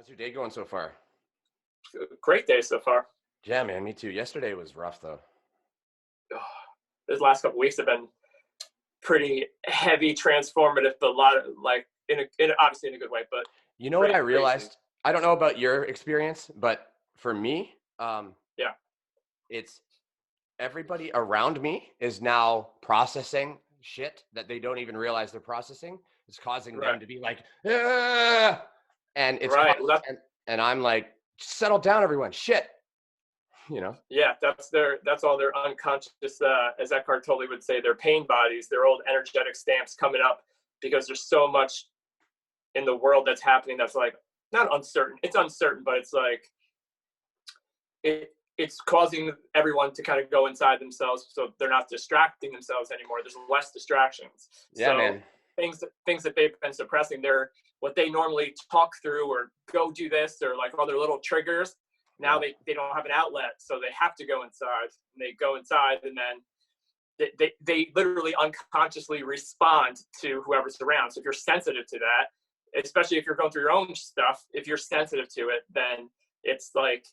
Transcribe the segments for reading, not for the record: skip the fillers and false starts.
How's your day going so far? Great day so far. Yeah, man, me too. Yesterday was rough though. These last couple weeks have been pretty heavy, transformative, but a lot of like obviously in a good way, but You know what I pretty crazy. realized? I don't know about your experience, but for me, Yeah. it's everybody around me is now processing shit that they don't even realize they're processing. It's causing Right. them to be like, "Ah!" and it's Right. Well, and I'm like, settle down, everyone. Shit, you know? yeah, that's all their unconscious, as Eckhart Tolle would say, their pain bodies, their old energetic stamps coming up because there's so much in the world that's happening that's like not uncertain. It's uncertain, but it's like it's causing everyone to kind of go inside themselves, so they're not distracting themselves anymore. There's less distractions. Yeah, So man. things that they've been suppressing, they're what they normally talk through or go do this or like all their little triggers. Now Yeah. they don't have an outlet, so they have to go inside. And they go inside, and then they literally unconsciously respond to whoever's around. So if you're sensitive to that, especially if you're going through your own stuff, if you're sensitive to it, then it's like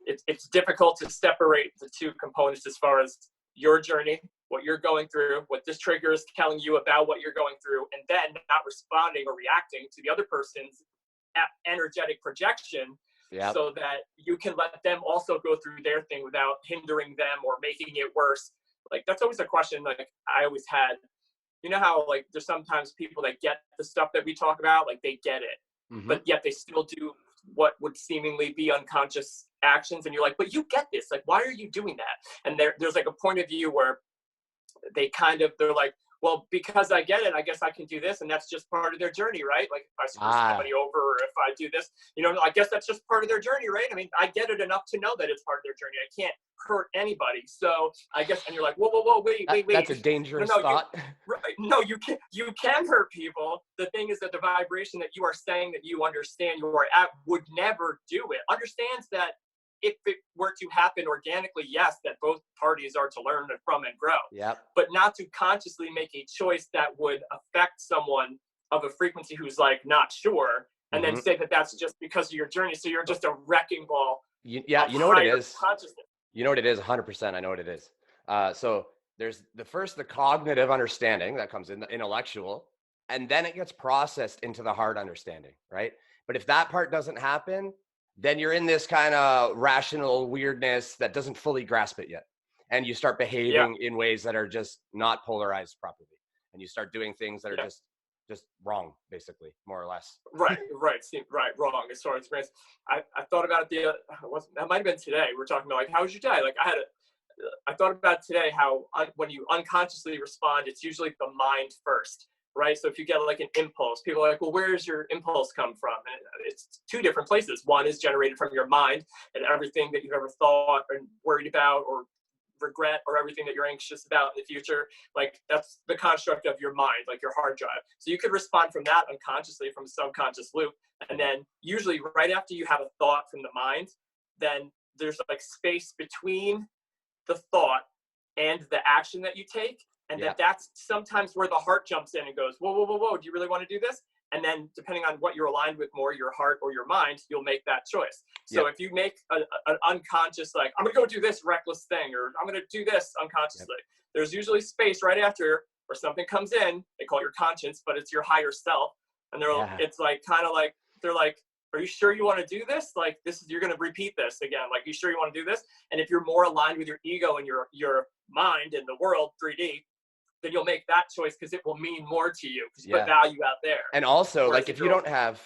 it's difficult to separate the two components as far as your journey, what you're going through, what this trigger is telling you about what you're going through, and then not responding or reacting to the other person's energetic projection, Yeah. so that you can let them also go through their thing without hindering them or making it worse. Like that's always a question like I always had. You know how like there's sometimes people that get the stuff that we talk about, like they get it, Mm-hmm. but yet they still do what would seemingly be unconscious actions, and you're like, but you get this, like why are you doing that? And there's like a point of view where they're like, well, because I get it, I guess I can do this, and that's just part of their journey, right? Like if I screw somebody over, or if I do this, I guess that's just part of their journey, right? I mean, I get it enough to know that it's part of their journey. I can't hurt anybody, so I guess. And you're like, whoa, wait. That's a dangerous No, thought. no, you can hurt people. The thing is that the vibration that you are saying that you understand you are at would never do it. Understands that if it were to happen organically, yes, that both parties are to learn from and grow. Yep. But not to consciously make a choice that would affect someone of a frequency who's like not sure, and then say that that's just because of your journey. So you're just a wrecking ball. You know what it is? Consciousness. You know what it is? 100%. I know what it is. So there's the cognitive understanding that comes in, the intellectual, and then it gets processed into the heart understanding, right? But if that part doesn't happen, then you're in this kind of rational weirdness that doesn't fully grasp it yet. And you start behaving in ways that are just not polarized properly. And you start doing things that are just wrong, basically, more or less. Right, wrong. As far as experience, I thought about it that might have been today. We're talking about like, how was your day? Like I thought about today how when you unconsciously respond, it's usually the mind first, right? So if you get like an impulse, people are like, well, where's your impulse come from? And it's two different places. One is generated from your mind and everything that you've ever thought and worried about or regret or everything that you're anxious about in the future, like that's the construct of your mind, like your hard drive. So you could respond from that unconsciously from a subconscious loop, and then usually right after you have a thought from the mind, then there's like space between the thought and the action that you take, and that's sometimes where the heart jumps in and goes, whoa, do you really want to do this? And then depending on what you're aligned with more, your heart or your mind, you'll make that choice. So if you make an unconscious, like, I'm going to go do this reckless thing, or I'm going to do this unconsciously, there's usually space right after where something comes in. They call it your conscience, but it's your higher self. And it's like, kind of like, they're like, are you sure you want to do this? Like you're going to repeat this again. Like, you sure you want to do this? And if you're more aligned with your ego and your mind and the world 3D, then you'll make that choice because it will mean more to you because you put value out there. And also, whereas like if you don't have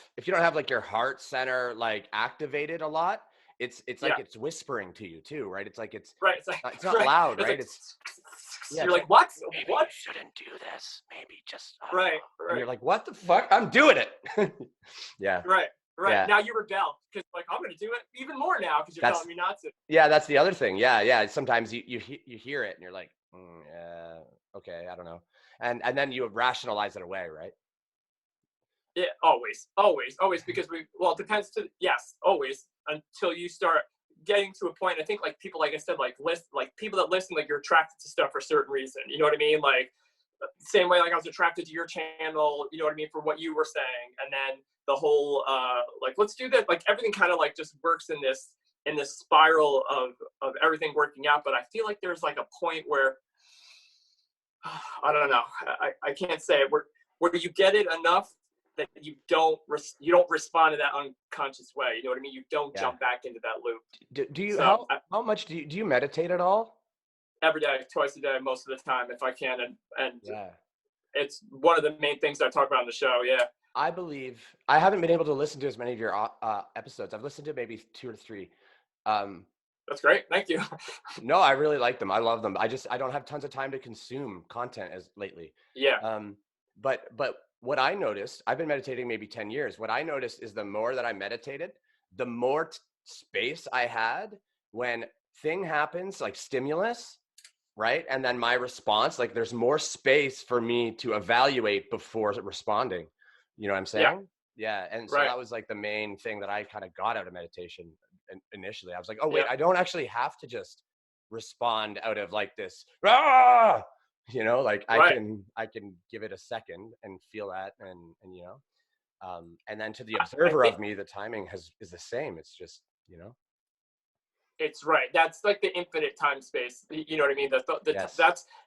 like your heart center like activated a lot, it's like it's whispering to you too, right? It's like it's not loud, right? It's you're like, what? Maybe what? You shouldn't do this. Maybe just right. And you're like, what the fuck? I'm doing it. Right. Yeah. Now you rebel because like I'm going to do it even more now because you're telling me not to. Yeah, that's the other thing. Yeah. Sometimes you hear it and you're like, okay, I don't know. And then you rationalize it away, right? Yeah, always, because it depends always until you start getting to a point. I think like people, like I said, like people that listen, like you're attracted to stuff for a certain reason. You know what I mean? Like same way, like I was attracted to your channel, you know what I mean, for what you were saying. And then the whole, like, let's do that. Like everything kind of like just works in this spiral of everything working out. But I feel like there's like a point where, I don't know, I can't say it, where you get it enough that you don't respond in that unconscious way. You know what I mean? You don't jump back into that loop. Do you, So, how much do you meditate at all? every day, twice a day, most of the time, if I can. And Yeah. it's one of the main things I talk about on the show. Yeah. I believe I haven't been able to listen to as many of your episodes. I've listened to maybe 2 or 3. That's great. Thank you. No, I really like them. I love them. I don't have tons of time to consume content as lately. Yeah. But what I noticed, I've been meditating maybe 10 years. What I noticed is the more that I meditated, the more space I had when thing happens, like stimulus, right? And then my response, like there's more space for me to evaluate before responding. You know what I'm saying? Yeah. And so that was like the main thing that I kind of got out of meditation initially. I was like, oh wait, I don't actually have to just respond out of like this, you know, like I can give it a second and feel that and you know, and then to the observer of me, the timing is the same. It's just, you know. It's right. That's like the infinite time space. You know what I mean? Yes.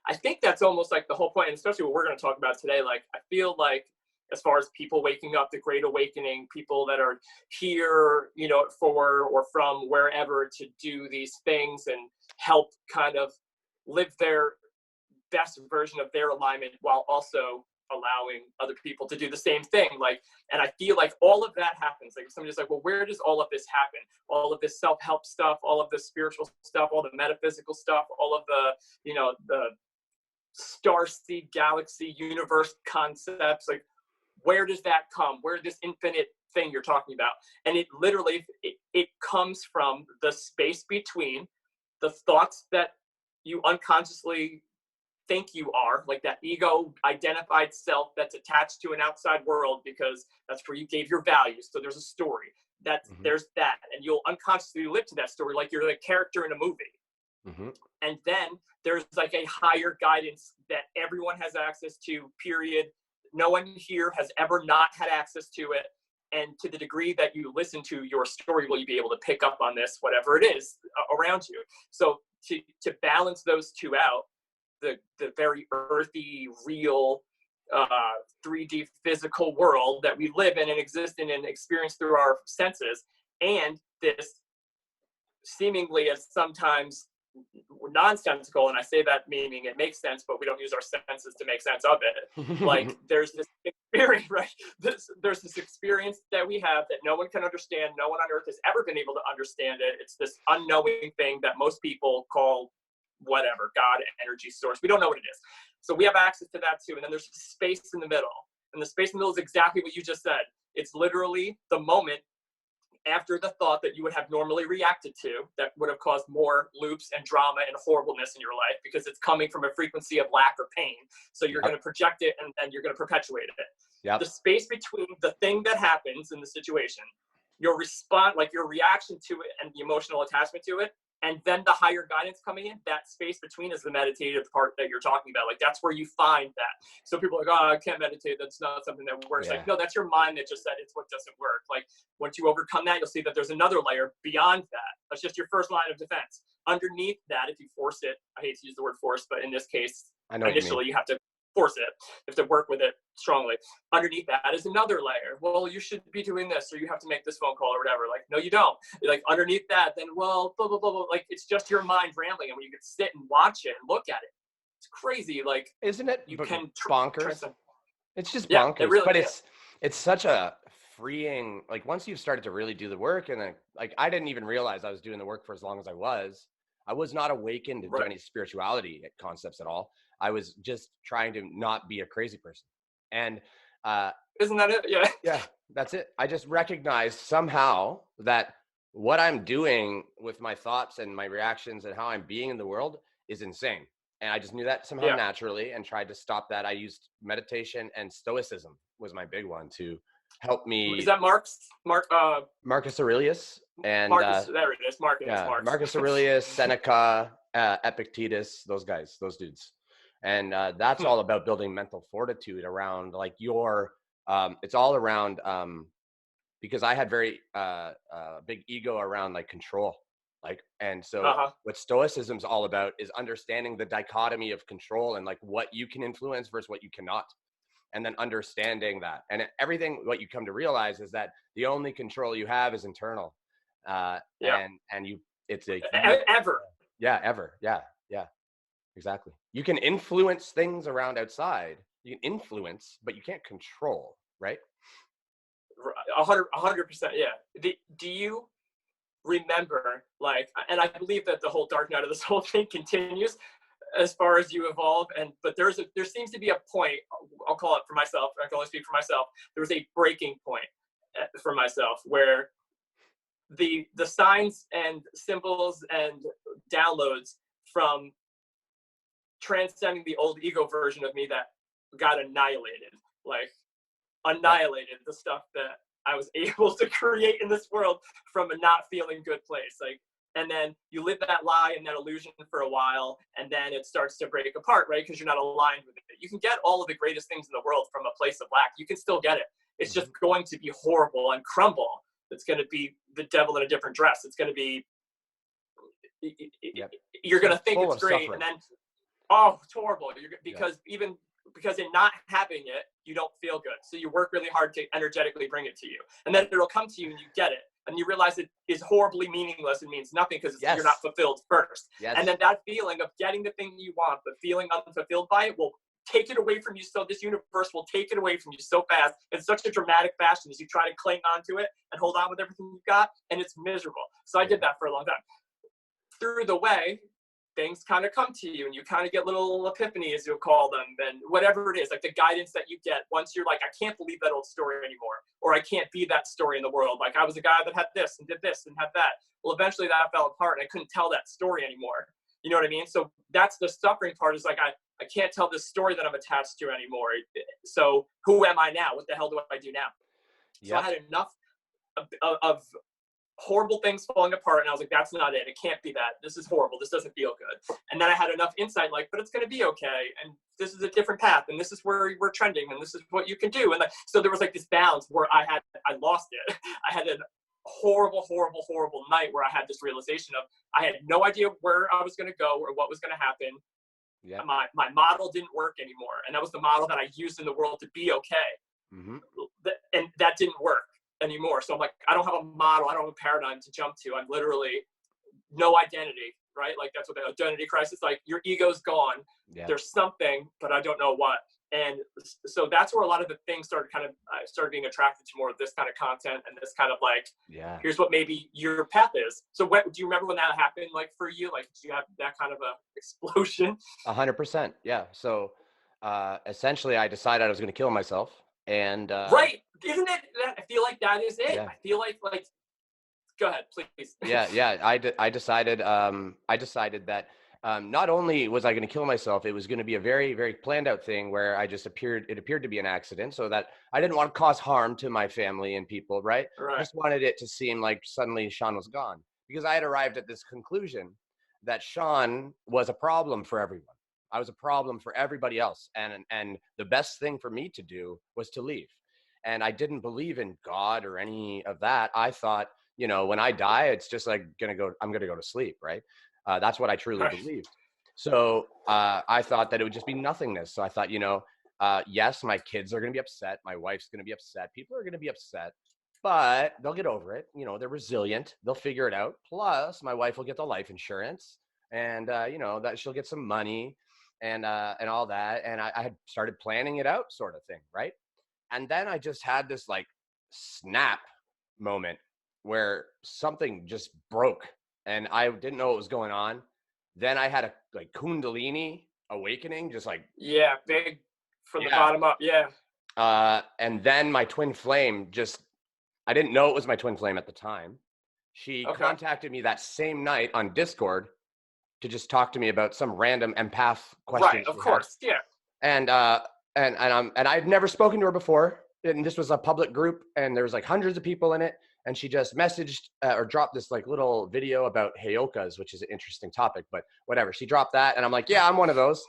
I think that's almost like the whole point, and especially what we're going to talk about today. Like, I feel like as far as people waking up, the Great Awakening, people that are here, you know, for or from wherever to do these things and help kind of live their best version of their alignment while also allowing other people to do the same thing. Like, and I feel like all of that happens. Like, if somebody's like, well, where does all of this happen? All of this self-help stuff, all of the spiritual stuff, all the metaphysical stuff, all of the, you know, the starseed galaxy universe concepts, like, where does that come? Where this infinite thing you're talking about? And it literally, it comes from the space between the thoughts that you unconsciously think you are, like that ego identified self that's attached to an outside world because that's where you gave your values. So there's a story that there's that, and you'll unconsciously live to that story like you're the character in a movie. And then there's like a higher guidance that everyone has access to, period. No one here has ever not had access to it. And to the degree that you listen to your story, will you be able to pick up on this, whatever it is around you? So to balance those two out, the very earthy, real, 3D physical world that we live in and exist in and experience through our senses, and this seemingly as sometimes nonsensical, and I say that meaning it makes sense, but we don't use our senses to make sense of it. Like, there's this experience, right? There's this experience that we have that no one can understand. No one on earth has ever been able to understand it. It's this unknowing thing that most people call whatever, God, energy source. We don't know what it is. So we have access to that too. And then there's space in the middle. And the space in the middle is exactly what you just said. It's literally the moment after the thought that you would have normally reacted to that would have caused more loops and drama and horribleness in your life, because it's coming from a frequency of lack or pain. So you're going to project it, and then you're going to perpetuate it. The space between the thing that happens in the situation, your response, like your reaction to it and the emotional attachment to it, and then the higher guidance coming in, that space between is the meditative part that you're talking about. Like, that's where you find that. So people are like, oh, I can't meditate. That's not something that works. Like, no, that's your mind that just said it's what doesn't work. Like, once you overcome that, you'll see that there's another layer beyond that. That's just your first line of defense. Underneath that, if you force it, I hate to use the word force, but in this case, initially you have to force it. You have to work with it strongly. Underneath that is another layer. Well, you should be doing this, or you have to make this phone call or whatever. Like, no, you don't. Like, underneath that, then, well, blah, blah, blah, blah. Like, it's just your mind rambling. And when you can sit and watch it and look at it, it's crazy. Like, isn't it? You can bonkers. It's just bonkers. It really, but it's such a freeing, like, once you've started to really do the work, and then, like, I didn't even realize I was doing the work for as long as I was not awakened to any spirituality concepts at all. I was just trying to not be a crazy person. And isn't that it? Yeah. Yeah, that's it. I just recognized somehow that what I'm doing with my thoughts and my reactions and how I'm being in the world is insane. And I just knew that somehow naturally, and tried to stop that. I used meditation, and stoicism was my big one to help me. Is that Marcus Aurelius and Marcus? There it is. Marcus. Marcus Aurelius, Seneca, Epictetus, those guys, those dudes. And that's all about building mental fortitude around like your, it's all around, because I had very big ego around like control. Like, and so what stoicism is all about is understanding the dichotomy of control and like what you can influence versus what you cannot. And then understanding that, and everything, what you come to realize is that the only control you have is internal. And you, it's a ever. Yeah, ever. Yeah. Exactly. You can influence things around outside. You can influence, but you can't control, right? 100%. Yeah. Do you remember, like, and I believe that the whole dark night of this whole thing continues as far as you evolve, but there seems to be a point, I'll call it for myself, I can only speak for myself, there was a breaking point for myself where the signs and symbols and downloads from transcending the old ego version of me that got annihilated the stuff that I was able to create in this world from a not feeling good place. Like, and then you live that lie and that illusion for a while, and then it starts to break apart, right? Because you're not aligned with it. You can get all of the greatest things in the world from a place of lack. You can still get it. It's just going to be horrible and crumble. It's going to be the devil in a different dress. It's going to be, you're going to think it's great, suffering. And then, oh, it's horrible. Because in not having it, you don't feel good. So you work really hard to energetically bring it to you. And then it'll come to you and you get it. And you realize it is horribly meaningless and means nothing because you're not fulfilled first. And then that feeling of getting the thing you want, but feeling unfulfilled by it will take it away from you. So this universe will take it away from you so fast in such a dramatic fashion as you try to cling onto it and hold on with everything you've got. And it's miserable. So I did that for a long time. Through the way, things kind of come to you and you kind of get little epiphanies, you'll call them, and whatever it is, like the guidance that you get once you're like, I can't believe that old story anymore, or I can't be that story in the world. Like I was a guy that had this and did this and had that. Well, eventually that fell apart and I couldn't tell that story anymore. You know what I mean? So that's the suffering part, is like, I can't tell this story that I'm attached to anymore. So who am I now? What the hell do I do now? So I had enough of horrible things falling apart, and I was like, that's not it. It can't be that. This is horrible. This doesn't feel good. And then I had enough insight, like, but it's going to be okay, and this is a different path, and this is where we're trending, and this is what you can do. And so there was like this balance where I lost it. I had a horrible night where I had this realization of I had no idea where I was going to go or what was going to happen. My model didn't work anymore, and that was the model that I used in the world to be okay. And that didn't work anymore. So I'm like, I don't have a model, I don't have a paradigm to jump to. I'm literally no identity, right? Like that's what the identity crisis, like your ego's gone. There's something, but I don't know what. And so that's where a lot of the things started I started being attracted to more of this kind of content and this kind of like, here's what maybe your path is. So do you remember when that happened, like for you? Like, did you have that kind of a explosion? 100%. Yeah. So essentially I decided I was going to kill myself. And right, isn't it? I feel like that is it. I feel like go ahead, please. I decided that not only was I going to kill myself, it was going to be a very, very planned out thing where it appeared to be an accident, so that I didn't want to cause harm to my family and people, right? I just wanted it to seem like suddenly Sean was gone, because I had arrived at this conclusion that Sean was a problem for everyone. I was a problem for everybody else. And the best thing for me to do was to leave. And I didn't believe in God or any of that. I thought, when I die, it's just like I'm going to go to sleep, right? That's what I truly believed. So I thought that it would just be nothingness. So I thought, yes, my kids are going to be upset. My wife's going to be upset. People are going to be upset, but they'll get over it. They're resilient. They'll figure it out. Plus my wife will get the life insurance, and that she'll get some money and all that. And I had started planning it out, sort of thing, right? And then I just had this like snap moment where something just broke and I didn't know what was going on. Then I had a like Kundalini awakening, just like big from the bottom up. And then my twin flame I didn't know it was my twin flame at the time. She contacted me that same night on Discord to just talk to me about some random empath question. Right, of course, And I'd never spoken to her before, and this was a public group, and there was like hundreds of people in it. And she just messaged or dropped this like little video about heyokas, which is an interesting topic, but whatever. She dropped that, and I'm like, yeah, I'm one of those.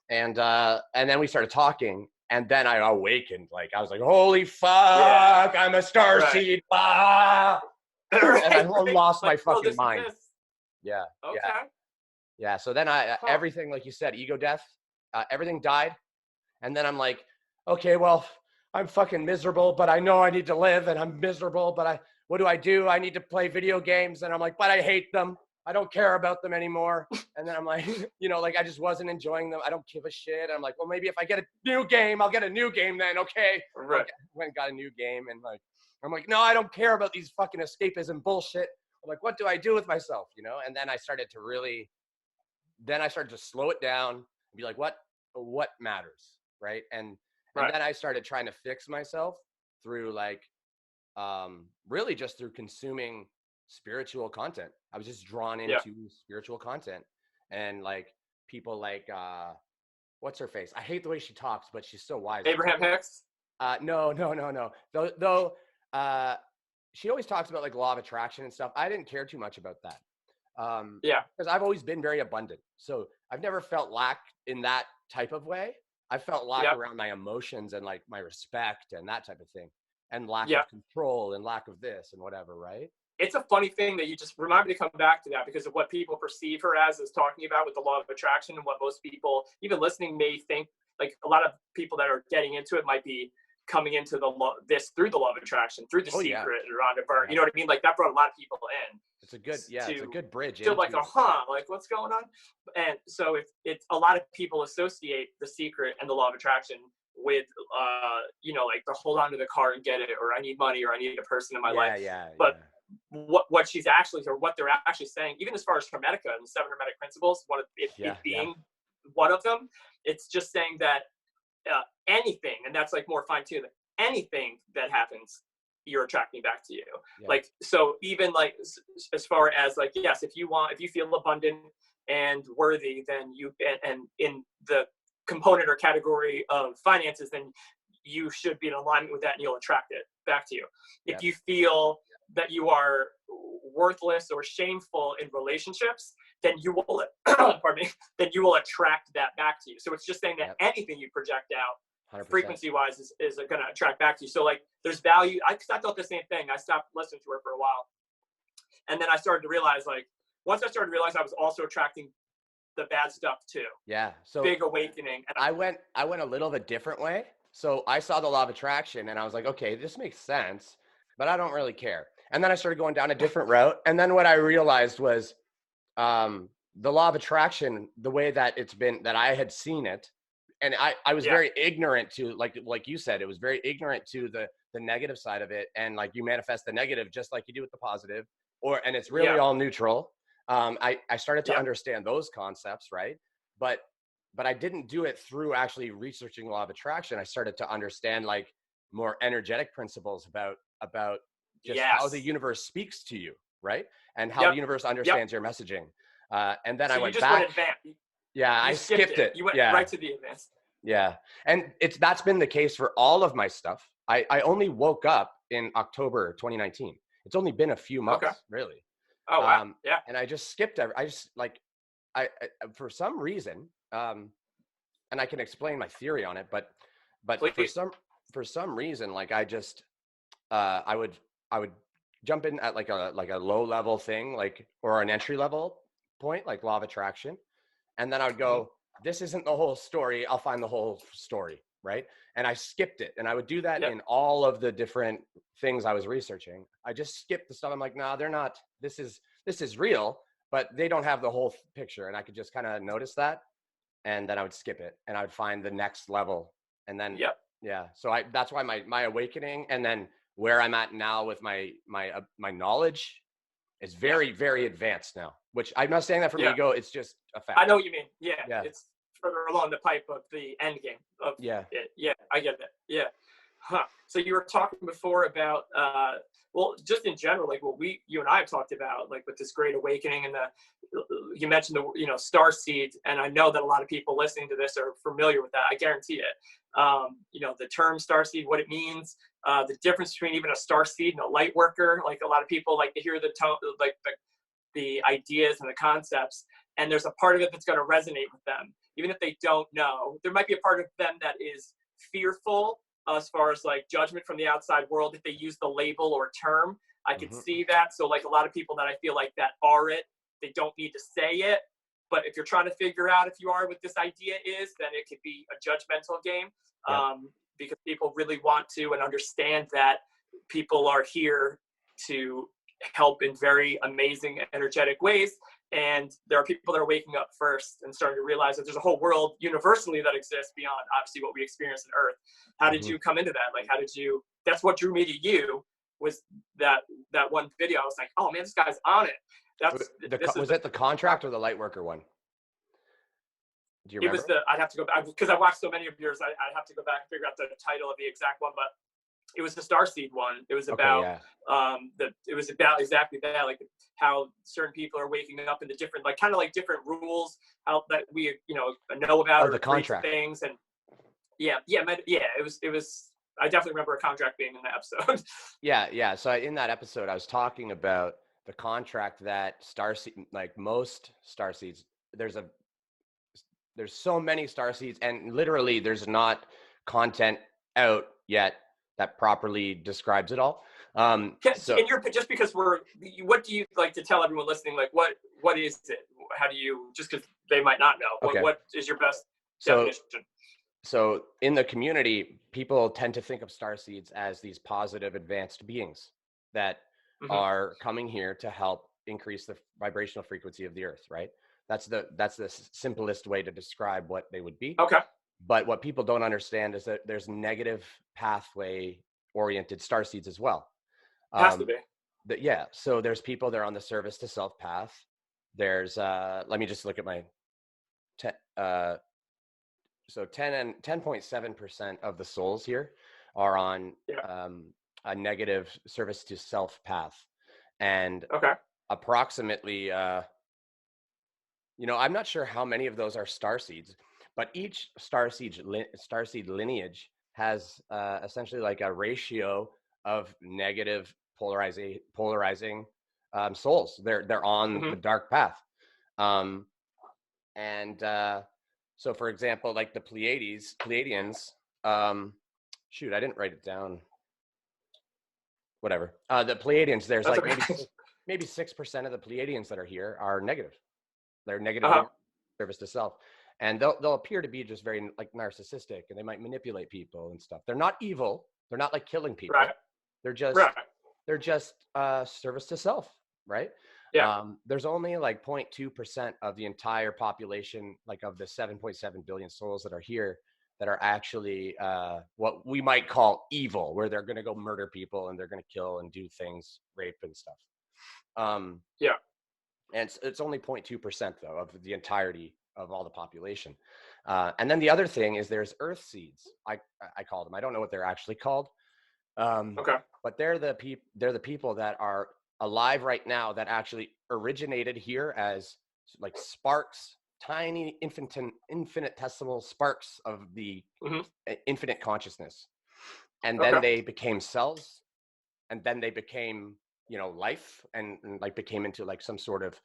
And then we started talking, and then I awakened. Like I was like, "Holy fuck, I'm a starseed!" Ah! And I lost my fucking mind. Yeah, okay. yeah. So then everything, like you said, ego death, everything died, and then I'm like, okay, well, I'm fucking miserable, but I know I need to live, and I'm miserable, but what do? I need to play video games, and I'm like, but I hate them. I don't care about them anymore. And then I'm like, like I just wasn't enjoying them. I don't give a shit. I'm like, well, maybe if I get a new game, I'll get a new game then. Okay. Right. Went and got a new game, and I'm like, no, I don't care about these fucking escapism bullshit. I'm like, what do I do with myself? And then I started to slow it down and be like, what matters, right? And then I started trying to fix myself through really just through consuming spiritual content. I was just drawn into spiritual content, and like people like what's her face? I hate the way she talks, but she's so wise. Abraham Hicks? No. Though she always talks about like law of attraction and stuff. I didn't care too much about that. Because I've always been very abundant, so I've never felt lack in that type of way. I felt lack around my emotions and like my respect and that type of thing, and lack of control and lack of this and whatever, right? It's a funny thing that you just remind me to come back to that, because of what people perceive her as is talking about with the law of attraction, and what most people, even listening, may think. Like a lot of people that are getting into it might be coming into through the law of attraction, through the secret, or on the burn. You know what I mean? Like that brought a lot of people in. It's a good bridge. Feel like, like what's going on? And so it's a lot of people associate the secret and the law of attraction with, like the hold on to the car and get it, or I need money, or I need a person in my life. But what she's actually, or what they're actually saying, even as far as Hermetica and the 7 Hermetic principles, it being one of them, it's just saying that anything, and that's like more fine-tuned, anything that happens, you're attracting back to you. Like, so even like as far as like, yes, if you feel abundant and worthy, then and in the component or category of finances, then you should be in alignment with that, and you'll attract it back to you. If you feel that you are worthless or shameful in relationships, then you will then you will attract that back to you. So it's just saying that anything you project out 100%. Frequency wise is going to attract back to you. So like there's value. I thought the same thing. I stopped listening to her for a while, and then I started to realize, like, once I started to realize I was also attracting the bad stuff too. Yeah. So big awakening. And I went a little bit different way. So I saw the law of attraction, and I was like, okay, this makes sense, but I don't really care. And then I started going down a different route. And then what I realized was the law of attraction, the way that it's been, that I had seen it, and I was very ignorant to, like you said, it was very ignorant to the negative side of it. And like you manifest the negative just like you do with the positive, and it's really all neutral. I started to understand those concepts, right? But I didn't do it through actually researching law of attraction. I started to understand like more energetic principles about just how the universe speaks to you, right? And how the universe understands your messaging. And then I went back. I skipped it. You went right to the advanced. Yeah. And that's been the case for all of my stuff. I only woke up in October 2019. It's only been a few months, really. Oh, wow. And I just skipped I for some reason, and I can explain my theory on it, but for some reason, like I just, I would jump in at like a low level thing, like, or an entry level point, like law of attraction. And then I would go, this isn't the whole story. I'll find the whole story. Right. And I skipped it. And I would do that in all of the different things I was researching. I just skipped the stuff. I'm like, nah, they're not, this is real, but they don't have the whole picture. And I could just kind of notice that. And then I would skip it, and I would find the next level. And then, so that's why my awakening, and then where I'm at now with my knowledge is very, very advanced now, which I'm not saying that from ego. It's just a fact. I know what you mean. Yeah. It's further along the pipe of the end game of it. Yeah, I get that. Yeah. So you were talking before about, just in general, like what you and I have talked about, like with this great awakening, and you mentioned the, Starseeds, and I know that a lot of people listening to this are familiar with that. I guarantee it. The term Starseed, what it means, the difference between even a Starseed and a light worker. Like a lot of people like to hear the tone, like the ideas and the concepts, and there's a part of it that's going to resonate with them, even if they don't know. There might be a part of them that is fearful as far as like judgment from the outside world if they use the label or term. I could see that. So like a lot of people that I feel like that are it, they don't need to say it. But if you're trying to figure out if you are what this idea is, then it could be a judgmental game. Because people really want to and understand that people are here to help in very amazing, energetic ways. And there are people that are waking up first and starting to realize that there's a whole world universally that exists beyond obviously what we experience on Earth. How did you come into that? Like, how did you, that's what drew me to you, was that one video. I was like, oh man, this guy's on it. Was it the contract or the Lightworker one? Do you remember? It was I'd have to go back, because I watched so many of yours, I'd have to go back and figure out the title of the exact one, but it was the Starseed one. It was about, it was about exactly that, like how certain people are waking up into different, like kind of like different rules, how that we, know about, or the contract things. And it was, I definitely remember a contract being in the episode. Yeah. So in that episode, I was talking about the contract that Starseed, like most Starseeds, there's so many Starseeds, and literally there's not content out yet that properly describes it all. So, and just because what do you like to tell everyone listening? Like, what is it? How do you, just because they might not know, what is your best definition? So in the community, people tend to think of Starseeds as these positive, advanced beings that are coming here to help increase the vibrational frequency of the Earth, right? That's the simplest way to describe what they would be. Okay. But what people don't understand is that there's negative pathway oriented Starseeds as well. Has to be. So there's people that are on the service to self path. There's let me just look at my 10.7% of the souls here are on a negative service to self path, and approximately I'm not sure how many of those are Starseeds, but each starseed lineage has essentially like a ratio of negative polarizing souls. They're on the dark path, so for example, like the Pleiadians, shoot, I didn't write it down. Whatever. The Pleiadians, there's like maybe 6% of the Pleiadians that are here are negative. They're negative service to self. And they'll appear to be just very like narcissistic, and they might manipulate people and stuff. They're not evil. They're not like killing people. Right. They're just service to self, right? Yeah. There's only like 0.2% of the entire population, like of the 7.7 billion souls that are here, that are actually what we might call evil, where they're going to go murder people and they're going to kill and do things, rape and stuff. And it's only 0.2% though of the entirety of all the population. And then the other thing is there's Earth Seeds. I call them. I don't know what they're actually called. But they're the people that are alive right now that actually originated here as like sparks, tiny infinitesimal sparks of the infinite consciousness. And then they became cells, and then they became, life, and like became into like some sort of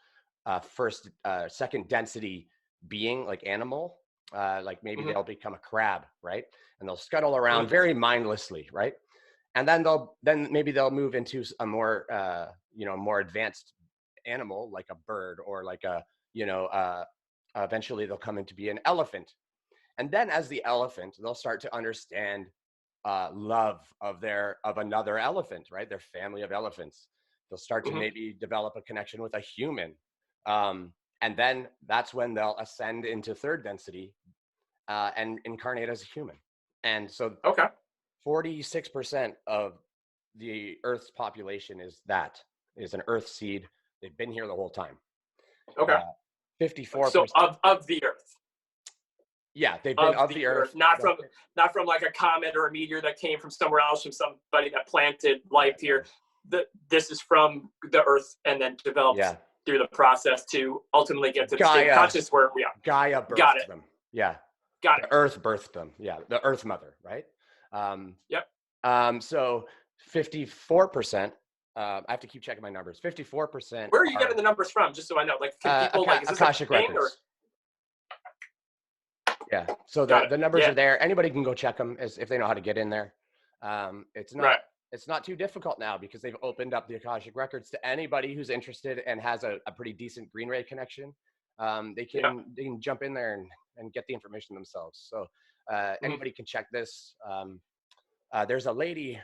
second density being, like animal, like maybe they'll become a crab, right? And they'll scuttle around very mindlessly, right? And then maybe they'll move into a more more advanced animal, like a bird, or like eventually they'll come into be an elephant. And then as the elephant, they'll start to understand love of another elephant, right? Their family of elephants. They'll start to maybe develop a connection with a human. And then that's when they'll ascend into third density and incarnate as a human. And so 46% of the Earth's population is an Earth seed. They've been here the whole time. 54%. So of the Earth. Yeah, they've been of the Earth. Not from like a comet or a meteor that came from somewhere else, from somebody that planted life here. This is from the Earth and then developed through the process to ultimately get to the state of consciousness where we are. Gaia birthed them. Yeah. Got it. The Earth birthed them. Yeah, the Earth Mother, right? So 54% I have to keep checking my numbers. 54%. Where are you getting the numbers from? Just so I know. Like, can people like, is this Akashic a thing, records? Yeah. So Got it. the numbers Yeah. are there. Anybody can go check them if they know how to get in there. It's not Right. it's not too difficult now because they've opened up the Akashic records to anybody who's interested and has a pretty decent green ray connection. They can jump in there and get the information themselves. So anybody can check this. There's a lady,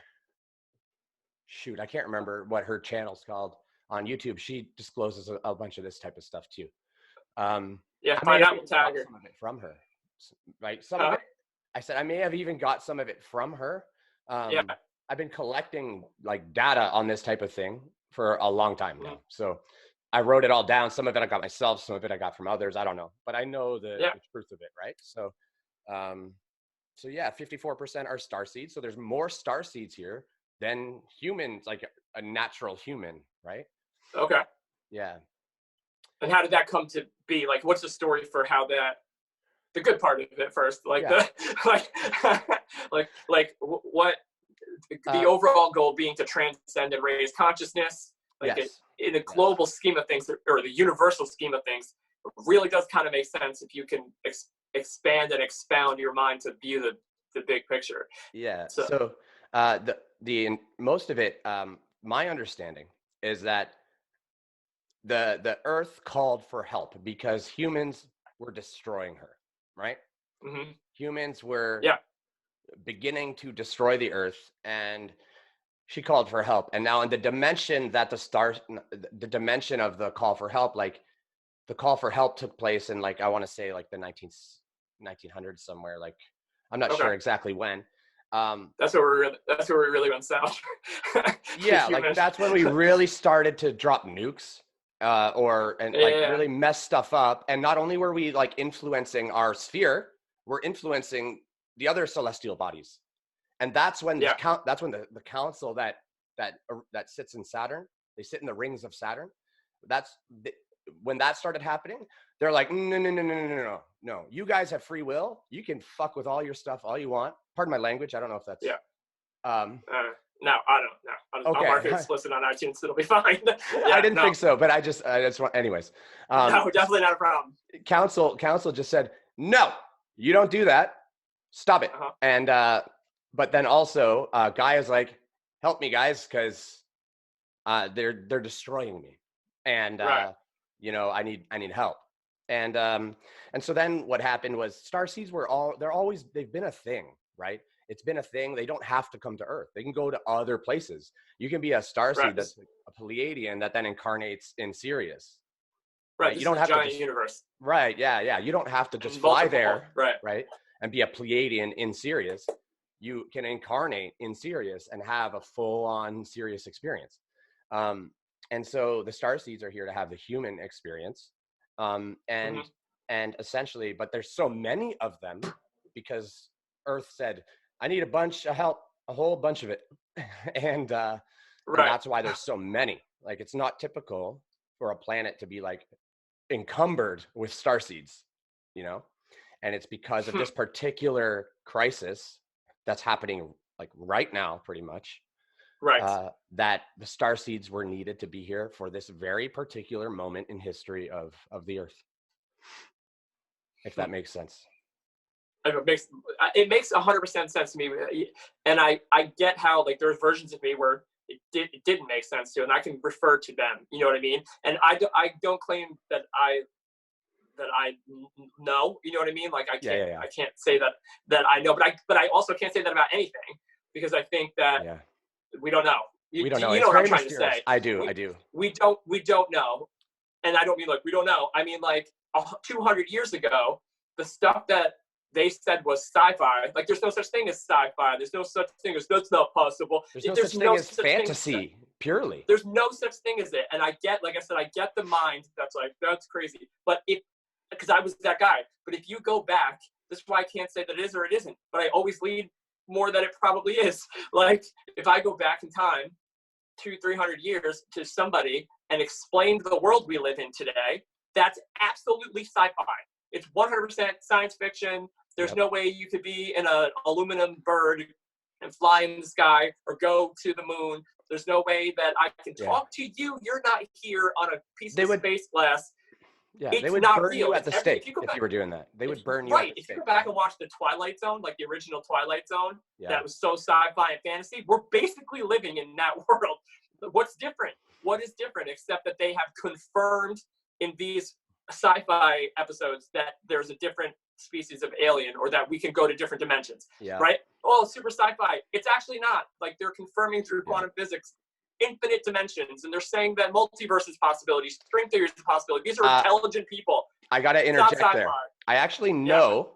shoot, I can't remember what her channel's called on YouTube. She discloses a bunch of this type of stuff too. Yeah, I find may out have and tag her. some of it from her, right? Some of it, I said I may have even got some of it from her. Yeah. I've been collecting like data on this type of thing for a long time now. So I wrote it all down. Some of it I got myself, some of it I got from others. I don't know, but I know the truth of it, right? So, so yeah, 54% are starseeds. So there's more starseeds here than humans, like a natural human, right? Okay. Yeah. And how did that come to be? Like, what's the story for how that, the good part of it first, like the, what the overall goal being to transcend and raise consciousness, like in the global scheme of things, or the universal scheme of things, really does kind of make sense if you can expand and expound your mind to view the big picture. Yeah. So the most of it, my understanding is that the earth called for help because humans were destroying her, right? Mm-hmm. Humans were beginning to destroy the earth, and she called for help. And now in the dimension that the dimension of the call for help, like the call for help took place in, like, I want to say like the 1900s somewhere, like I'm not sure exactly when. That's where we really went south. Yeah, like that's when we really started to drop nukes. Really mess stuff up. And not only were we like influencing our sphere, we're influencing the other celestial bodies. And that's when the council that sits in Saturn, they sit in the rings of Saturn. When that started happening, they're like, no. You guys have free will. You can fuck with all your stuff all you want. Pardon my language. I don't know if that's no, I don't know. I'll mark it explicit on iTunes. It'll be fine. I didn't think so, but I just want, anyways. No, definitely not a problem. Council just said, no, you don't do that. Stop it. And, but then also Guy is like, help me guys, because they're destroying me. And, I need help. And so then what happened was starseeds they've been a thing, right? It's been a thing. They don't have to come to Earth. They can go to other places. You can be a starseed that's a Pleiadian that then incarnates in Sirius. Right. You don't have giant universe. Right. Yeah. You don't have to just fly there. Right. And be a Pleiadian in Sirius. You can incarnate in Sirius and have a full-on Sirius experience. And so the starseeds are here to have the human experience. And essentially, but there's so many of them because Earth said, I need a bunch of help, a whole bunch of it. and that's why there's so many. Like, it's not typical for a planet to be like encumbered with starseeds, and it's because of this particular crisis that's happening like right now, pretty much. That the starseeds were needed to be here for this very particular moment in history of the Earth. If that makes sense. It makes 100% sense to me, and I get how, like, there's versions of me where it didn't make sense to, and I can refer to them. You know what I mean? And I don't claim that I know. You know what I mean? Like, I can't say that I know, but I also can't say that about anything, because I think that we don't know. We don't know. You know what I'm trying to say? I do. We don't know, and I don't mean like we don't know. I mean like 200 years ago, the stuff that they said was sci-fi. Like, there's no such thing as sci-fi. There's no such thing as that's not possible. There's no such thing as fantasy, purely. There's no such thing as it. And I get the mind that's like, that's crazy. But because I was that guy. But if you go back, this is why I can't say that it is or it isn't. But I always lead more that it probably is. Like, if I go back in time 200-300 years to somebody and explain the world we live in today, that's absolutely sci-fi. It's 100% science fiction. There's no way you could be in an aluminum bird and fly in the sky or go to the moon There's no way that I can Yeah. talk to you. You're not here on a piece They of would- space glass. Yeah, It's they would not burn real. you at the stake If you go if back, you were doing that. They would burn you right. at the If you stake. go back and watch the Twilight Zone, like the original Twilight Zone, Yeah. that was so sci-fi and fantasy, we're basically living in that world. What's different? What is different except that they have confirmed in these sci-fi episodes that there's a different species of alien, or that we can go to different dimensions, Yeah. right? Oh, super sci-fi. It's actually not. Like, they're confirming through quantum physics infinite dimensions, and they're saying that multiverse is possibilities, string theory is a possibility. These are intelligent people. I got to interject there. I actually know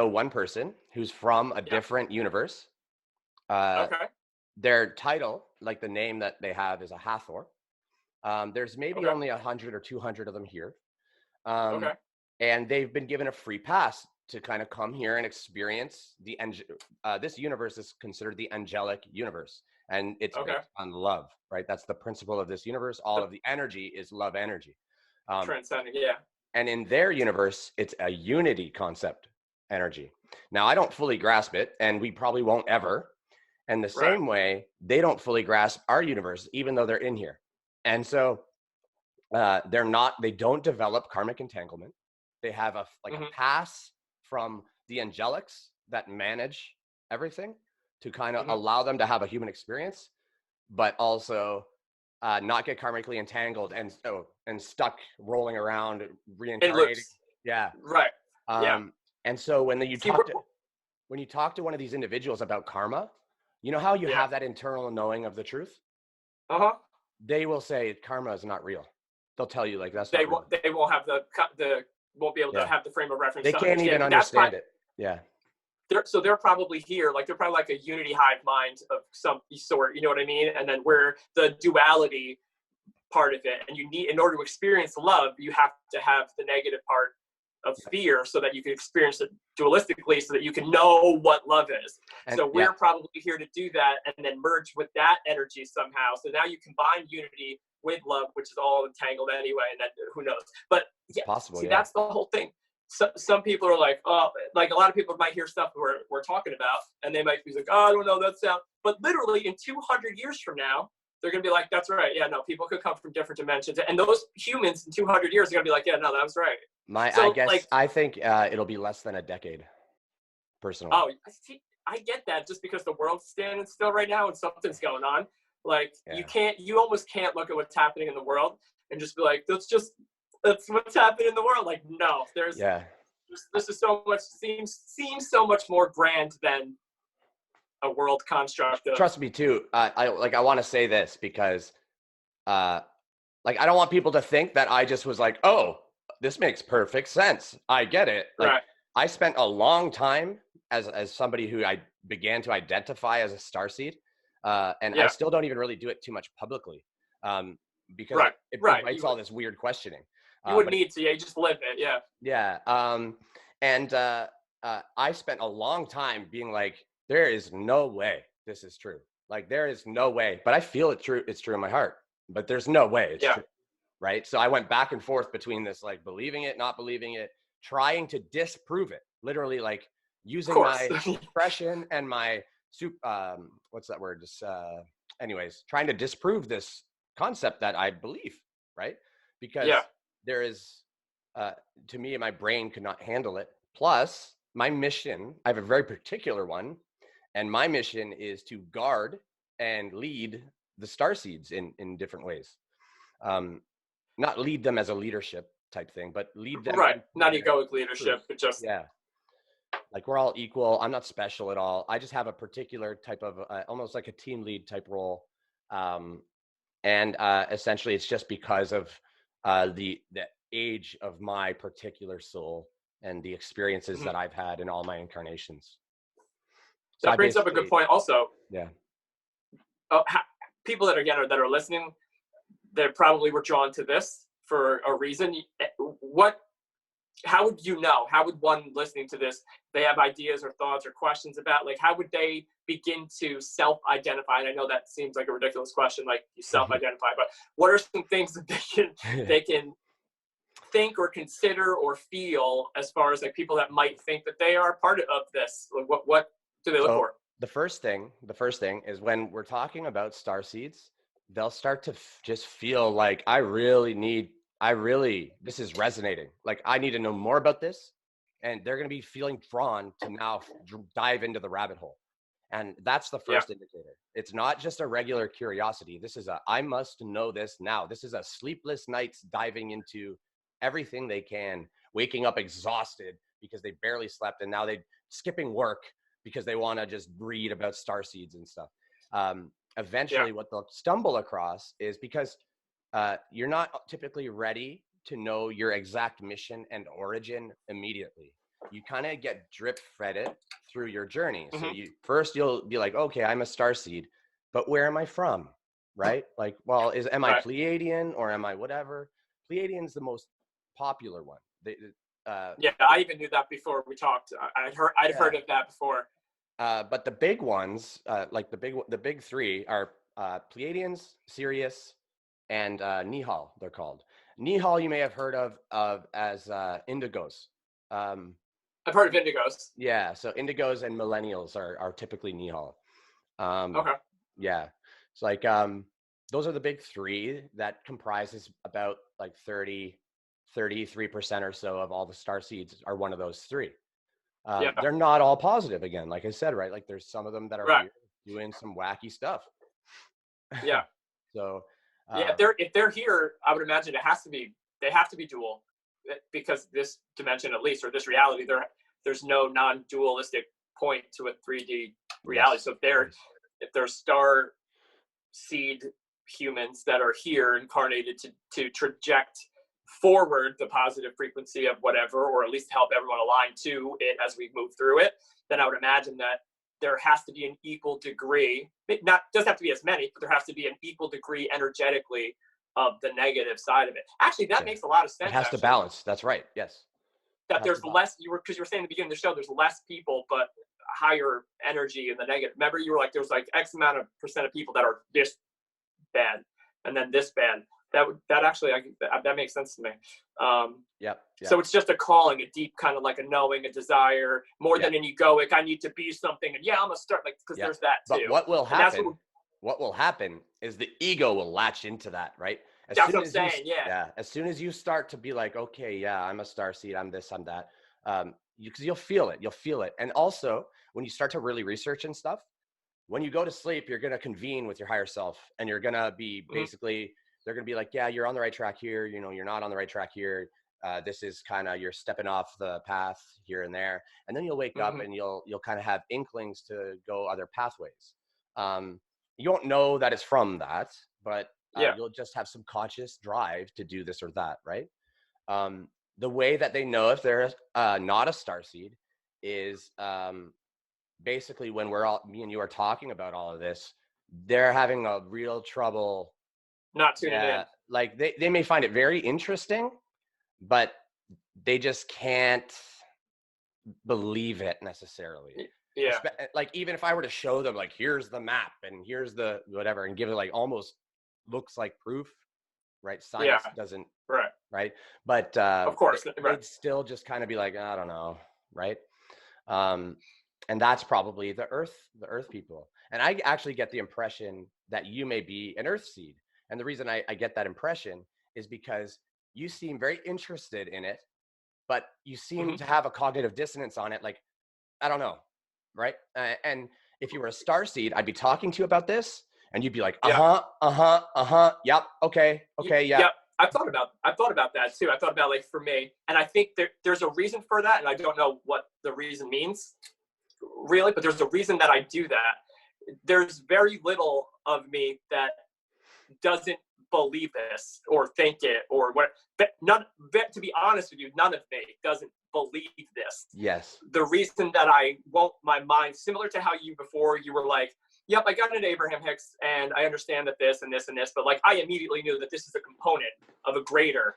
one person who's from a different universe. Okay. Their title, like the name that they have, is a Hathor. There's maybe only 100 or 200 of them here. And they've been given a free pass to kind of come here and experience this universe is considered the angelic universe, and it's based on love, right? That's the principle of this universe. All of the energy is love energy. Transcending, And in their universe, it's a unity concept energy. Now, I don't fully grasp it, and we probably won't ever. And the same way, they don't fully grasp our universe, even though they're in here. And so they don't develop karmic entanglement. They have a pass from the angelics that manage everything to kind of allow them to have a human experience, but also not get karmically entangled and stuck rolling around reincarnating. Yeah. Right. And so when you talk to one of these individuals about karma, you know how you have that internal knowing of the truth? They will say karma is not real. They'll tell you, like, that's not real. They won't have won't be able to have the frame of reference. They can't even understand it. Yeah. They're probably here, like, they're probably like a unity hive mind of some sort, you know what I mean? And then where the duality part of it, and you need, in order to experience love, you have to have the negative part of fear, so that you can experience it dualistically, so that you can know what love is. And so we're probably here to do that, and then merge with that energy somehow. So now you combine unity with love, which is all entangled anyway, and then who knows? But possible. That's the whole thing. So, some people are like, oh, like, a lot of people might hear stuff we're talking about, and they might be like, oh, I don't know, that sound. But literally in 200 years from now, they're going to be like, that's right. Yeah, no, people could come from different dimensions. And those humans in 200 years are going to be like, yeah, no, that was right. I think it'll be less than a decade, personally. Oh, I get that, just because the world's standing still right now and something's going on. Like, you almost can't look at what's happening in the world and just be like, that's what's happening in the world. Like, no, this is so much, seems so much more grand than a world construct. Trust me too. I want to say this because, I don't want people to think that I just was like, oh, this makes perfect sense. I get it. Like, I spent a long time as somebody who I began to identify as a starseed, and I still don't even really do it too much publicly, because it invites all this weird questioning. You would need to, you just live it, I spent a long time being like, there is no way this is true. Like, there is no way, but I feel it's true in my heart, but there's no way it's true, right? So I went back and forth between this, like, believing it, not believing it, trying to disprove it, literally, like, using my expression and my what's that word? Just anyways, trying to disprove this concept that I believe, right? Because there is, to me, my brain could not handle it. Plus, my mission, I have a very particular one, and my mission is to guard and lead the starseeds in different ways. Not lead them as a leadership type thing, but lead them. Right, not egoic leadership, but just like, we're all equal. I'm not special at all. I just have a particular type of almost like a team lead type role, and essentially it's just because of the age of my particular soul and the experiences that I've had in all my incarnations. So that brings up a good point also. Yeah. People that are listening, they probably were drawn to this for a reason. How would you know? How would one listening to this, they have ideas or thoughts or questions about, like, how would they begin to self-identify? And I know that seems like a ridiculous question, like, you self-identify, but what are some things that they can think or consider or feel, as far as, like, people that might think that they are part of this? Like, what do they look for? The first thing is, when we're talking about starseeds, they'll start to just feel like this is resonating. Like I need to know more about this. And they're going to be feeling drawn to now dive into the rabbit hole. And that's the Yeah. first indicator. It's not just a regular curiosity. This is I must know this now. This is a sleepless nights diving into everything they can, waking up exhausted because they barely slept. And now they're skipping work because they want to just read about starseeds and stuff. Eventually, what they'll stumble across is because you're not typically ready to know your exact mission and origin immediately. You kind of get drip fed it through your journey. So you'll be like, okay, I'm a starseed, but where am I from? Right? Like, well, am I Pleiadian or am I whatever? Pleiadian's the most popular one. I even knew that before we talked. I'd heard of that before. But the big ones, like the big three, are Pleiadians, Sirius, and Nihal. They're called Nihal. You may have heard of as indigos. I've heard of indigos. Yeah, so indigos and millennials are typically Nihal. Okay. Yeah, it's like those are the big three that comprises about like 33% or so of all the starseeds are one of those three. They're not all positive again, like I said, right? Like there's some of them that are here doing some wacky stuff. Yeah. So if they're here, I would imagine they have to be dual, because this dimension, at least, or this reality, there's no non-dualistic point to a 3D reality. So if they're star seed humans that are here incarnated to traject forward the positive frequency of whatever, or at least help everyone align to it as we move through it, then I would imagine that there has to be an equal degree, doesn't have to be as many, but there has to be an equal degree energetically of the negative side of it. Actually, that makes a lot of sense. It has to balance. That's right. Yes. That there's less, because you were saying at the beginning of the show, there's less people, but higher energy in the negative. Remember, you were like, there's like X amount of percent of people that are this bad, and then this bad. That makes sense to me. Yep. So it's just a calling, a deep kind of like a knowing, a desire, more than an egoic, I need to be something, and I'm gonna start, like, because there's that too. But what will happen? What will happen is the ego will latch into that, right? That's what I'm saying. As soon as you start to be like, okay, I'm a starseed, I'm this, I'm that, because you'll feel it. And also, when you start to really research and stuff, when you go to sleep, you're gonna convene with your higher self, and you're gonna be basically. They're going to be like, yeah, you're on the right track here. You're not on the right track here. This is kind of, you're stepping off the path here and there. And then you'll wake up and you'll kind of have inklings to go other pathways. You won't know that it's from that, but you'll just have some conscious drive to do this or that, right? The way that they know if they're not a starseed is basically when me and you are talking about all of this, they're having a real trouble not tuning in. Like they may find it very interesting, but they just can't believe it necessarily. Yeah. Like even if I were to show them, like, here's the map and here's the whatever, and give it like almost looks like proof, right? Science doesn't, right? But of course, they'd still just kind of be like, I don't know, right? And that's probably the earth people. And I actually get the impression that you may be an earth seed. And the reason I get that impression is because you seem very interested in it, but you seem to have a cognitive dissonance on it. Like, I don't know, right? And if you were a starseed, I'd be talking to you about this, and you'd be like, yep, okay, yeah. Yep. I thought about that too. I thought about, like, for me, and I think there's a reason for that, and I don't know what the reason means, really, but there's a reason that I do that. There's very little of me that doesn't believe this or think it or what. To be honest with you, none of me doesn't believe this. Yes. The reason that I won't, my mind, similar to how you were like, yep, I got into Abraham Hicks and I understand that this and this and this, but like I immediately knew that this is a component of a greater,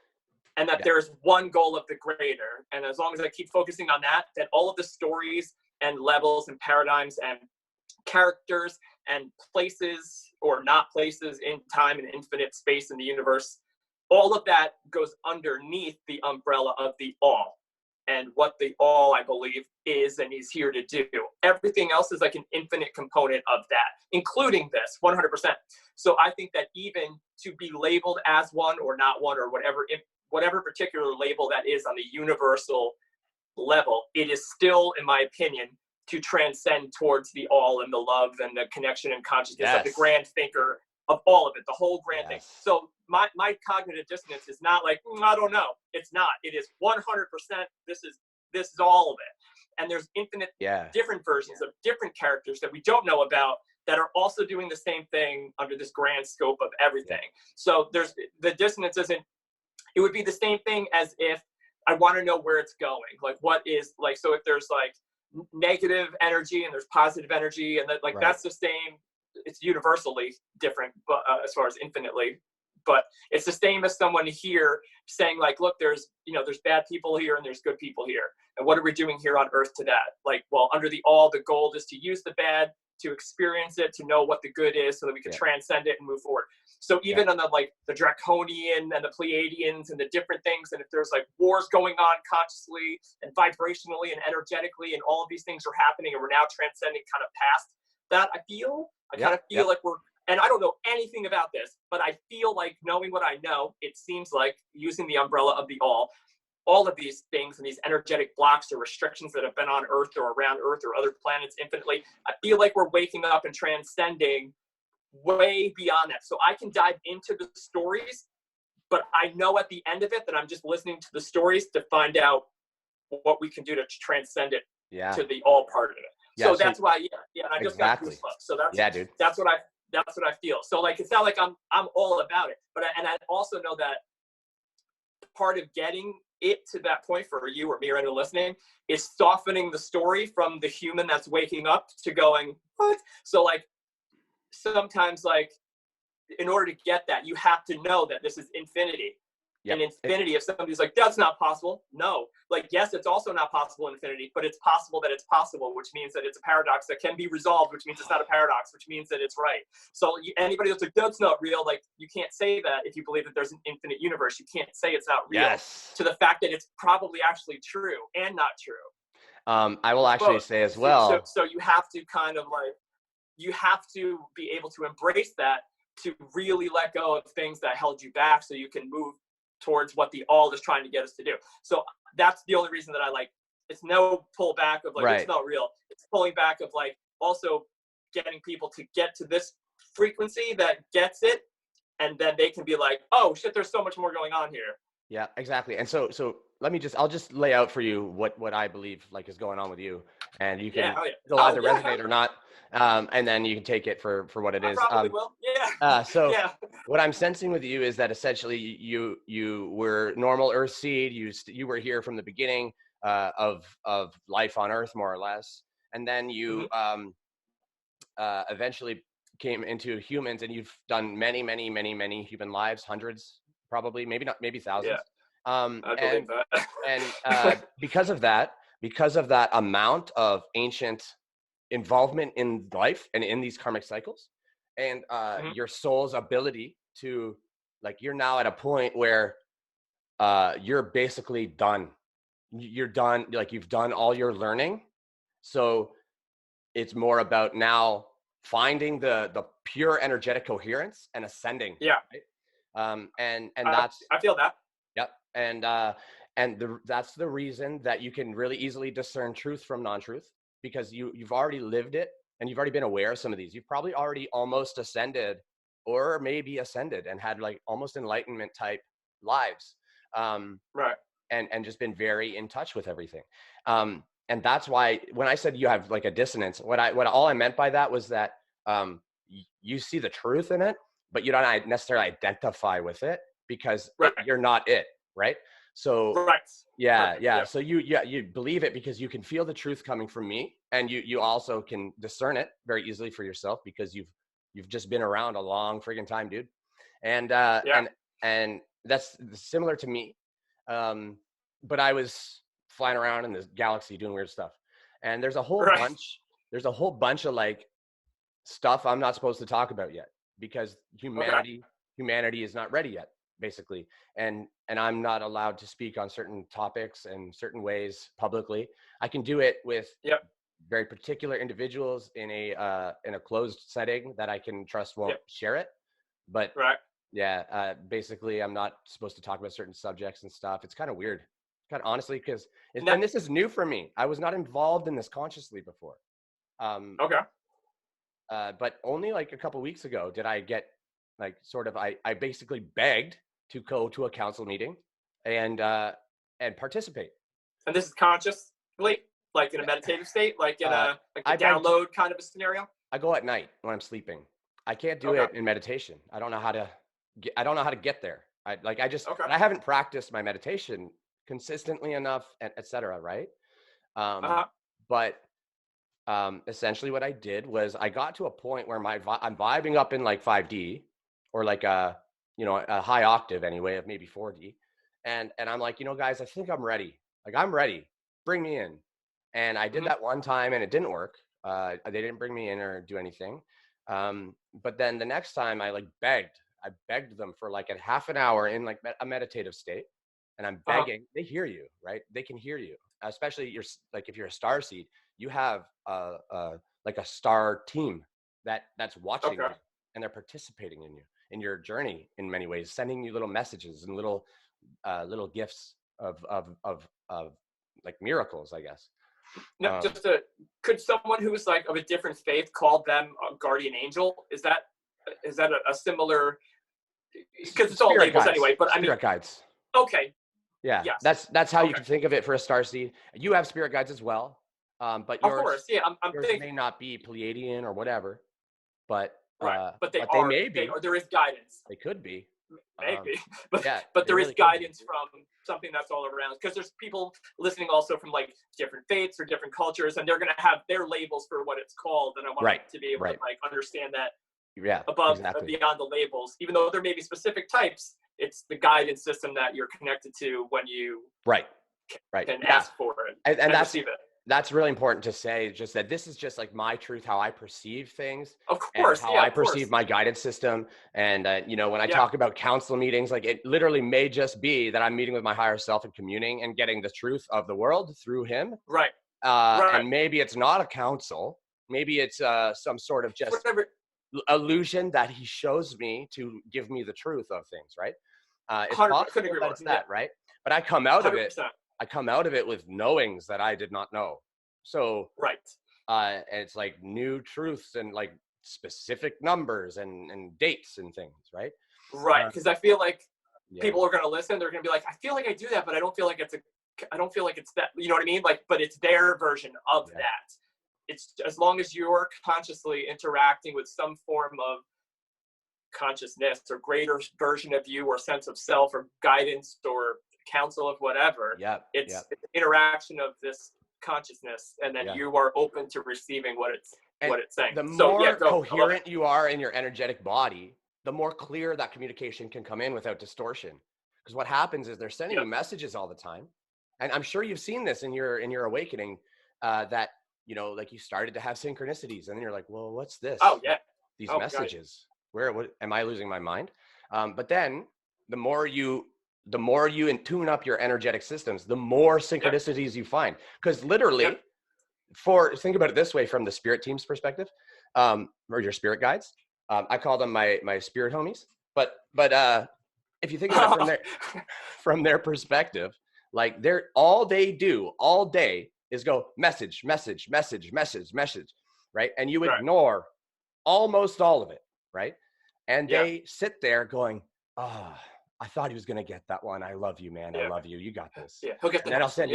and that there's one goal of the greater. And as long as I keep focusing on that, then all of the stories and levels and paradigms and characters and places or not places in time and infinite space in the universe, all of that goes underneath the umbrella of the all, and what the all, I believe, is and is here to do. everything else is like an infinite component of that, including this 100%. So I think that even to be labeled as one or not one or whatever particular label that is on the universal level, it is still, in my opinion, to transcend towards the all and the love and the connection and consciousness of the grand thinker of all of it, the whole grand thing. So my cognitive dissonance is not like, I don't know. It's not. It is 100%. This is all of it. And there's infinite different versions of different characters that we don't know about that are also doing the same thing under this grand scope of everything. So there's the dissonance isn't, it would be the same thing as if I want to know where it's going. Like what is like, so if there's like negative energy and there's positive energy and that like that's the same, it's universally different, but as far as infinitely, but it's the same as someone here saying like, look, there's bad people here and there's good people here. And what are we doing here on earth to that? Like, well, under the all, the goal is to use the bad, to experience it, to know what the good is so that we can transcend it and move forward. So even on the Draconian and the Pleiadians and the different things, and if there's like wars going on consciously and vibrationally and energetically and all of these things are happening and we're now transcending kind of past that, I kind of feel like we're, and I don't know anything about this, but I feel like knowing what I know, it seems like using the umbrella of the all of these things and these energetic blocks or restrictions that have been on Earth or around Earth or other planets infinitely, I feel like we're waking up and transcending way beyond that. So I can dive into the stories, but I know at the end of it that I'm just listening to the stories to find out what we can do to transcend it to the all part of it. So that's why, and I just got goosebumps. So that's what I feel. So like, it's not like I'm all about it, but I also know that part of getting it to that point for you or me or anyone listening is softening the story from the human that's waking up to going, what? So like, sometimes like, in order to get that, you have to know that this is infinity. And infinity, if somebody's like, that's not possible. No, like, yes, it's also not possible in infinity, but it's possible that it's possible, which means that it's a paradox that can be resolved, which means it's not a paradox, which means that it's right. So anybody that's like, that's not real, like, you can't say that if you believe that there's an infinite universe. You can't say it's not real to the fact that it's probably actually true and not true. I will actually say as well. So you have to kind of like, you have to be able to embrace that to really let go of things that held you back so you can move towards what the all is trying to get us to do. So that's the only reason that I like, it's no pullback of like, it's not real. It's pulling back of like, also getting people to get to this frequency that gets it. And then they can be like, oh shit, there's so much more going on here. Yeah, exactly. And so I'll just lay out for you what I believe like is going on with you, and you can it'll either resonate or not. And then you can take it for what it is. I probably will. What I'm sensing with you is that essentially you were normal Earth seed. You were here from the beginning of life on Earth, more or less, and then you eventually came into humans, and you've done many human lives, hundreds, probably, maybe thousands. I believe that. And because of that amount of ancient involvement in life and in these karmic cycles, and your soul's ability to, like, you're now at a point where you're basically done. You're done, like, you've done all your learning. So it's more about now finding the pure energetic coherence and ascending. And that's, I feel that. And that's the reason that you can really easily discern truth from non-truth, because you've already lived it and you've already been aware of some of these. You've probably already almost ascended, or maybe ascended and had like almost enlightenment type lives. And just been very in touch with everything. And that's why when I said you have like a dissonance, all I meant by that was that you see the truth in it, but you don't necessarily identify with it because you're not it, right? So so you believe it because you can feel the truth coming from me, and you also can discern it very easily for yourself because you've just been around a long friggin' time, dude. And and that's similar to me. But I was flying around in this galaxy doing weird stuff, and there's a whole bunch of like stuff I'm not supposed to talk about yet because humanity is not ready yet, basically, and I'm not allowed to speak on certain topics and certain ways publicly. I can do it with very particular individuals in a closed setting that I can trust won't share it. But yeah, basically I'm not supposed to talk about certain subjects and stuff. It's kind of weird, kind of honestly, because and this is new for me. I was not involved in this consciously before. But only like a couple weeks ago did I get like sort of I basically begged to go to a council meeting and participate. And this is consciously, like in a meditative state, like in a download kind of a scenario? I go at night when I'm sleeping. I can't do it in meditation. I don't know how to get there. I haven't practiced my meditation consistently enough, etc. Right? But essentially what I did was I got to a point where I'm vibing up in like 5D or like a high octave anyway of maybe 4D. And I'm like, guys, I think I'm ready. Like, I'm ready. Bring me in. And I did that one time and it didn't work. They didn't bring me in or do anything. But then the next time I begged them for like a half an hour in like a meditative state. And I'm begging, they hear you, right? They can hear you. Especially if you're a starseed, you have like a star team that's watching you, and they're participating in your journey in many ways, sending you little messages and little gifts of like miracles, I guess. No, could someone who is like of a different faith call them a guardian angel? Is that a similar? Because it's all labels anyway. But spirit guides. Okay. Yeah. Yes. That's how you can think of it for a starseed. You have spirit guides as well, but yours, of course, yeah. yours may not be Pleiadian or whatever, but they may be. There is guidance. They could be. Maybe, but there is guidance from something that's all around, because there's people listening also from like different faiths or different cultures, and they're going to have their labels for what it's called, and I want them to be able to like understand that above and beyond the labels, even though there may be specific types, it's the guidance system that you're connected to when you can ask for it and receive it. That's really important to say, just that this is just like my truth, how I perceive things, of course, how I perceive my guidance system. And, when I talk about council meetings, like it literally may just be that I'm meeting with my higher self and communing and getting the truth of the world through him. And maybe it's not a council. Maybe it's some sort of just illusion that he shows me to give me the truth of things. Right. It's possible that it's that, right? But I come out 100%. Of it. I come out of it with knowings that I did not know. So, and it's like new truths and like specific numbers and dates and things, right? Because I feel like people are going to listen. They're going to be like, I feel like I do that, but I don't feel like it's that, you know what I mean? Like, but it's their version of that. It's as long as you're consciously interacting with some form of consciousness or greater version of you or sense of self or guidance or counsel of whatever, it's an interaction of this consciousness, and then you are open to receiving what it's saying. The more coherent you are in your energetic body, the more clear that communication can come in without distortion. Because what happens is they're sending you messages all the time, and I'm sure you've seen this in your awakening, that like you started to have synchronicities, and then you're like, well, what's this? These messages. What am I losing my mind? But then the more you tune up your energetic systems, the more synchronicities you find. Because literally, think about it this way from the spirit team's perspective, or your spirit guides. I call them my spirit homies. But if you think about it from their perspective, like all they do all day is go message, right? And you ignore almost all of it, right? And they sit there going, I thought he was going to get that one. I love you, man. I love you. You got this. He'll get that. And I'll send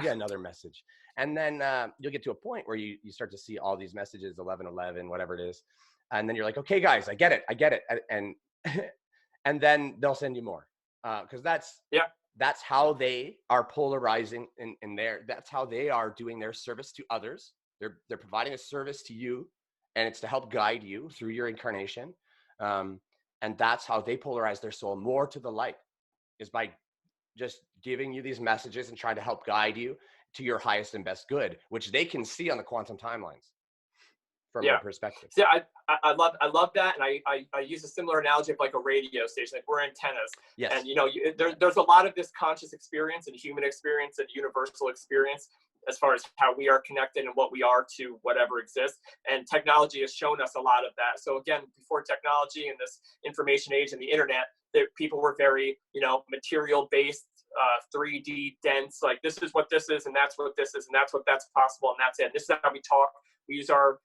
you another message. And then you'll get to a point where you start to see all these messages, 1111, whatever it is. And then you're like, okay, guys, I get it. And and then they'll send you more. Because that's how they are polarizing in there. That's how they are doing their service to others. They're providing a service to you, and it's to help guide you through your incarnation. And that's how they polarize their soul more to the light, is by just giving you these messages and trying to help guide you to your highest and best good, which they can see on the quantum timelines from their perspective. Yeah, I love that. And I use a similar analogy of like a radio station, like we're antennas. Yes. And there's a lot of this conscious experience and human experience and universal experience as far as how we are connected and what we are to whatever exists. And technology has shown us a lot of that. So again, before technology and this information age and the internet, people were very, material based, 3D dense, like this is what this is, and that's what this is, and that's possible, and that's it. And this is how we talk. We use our,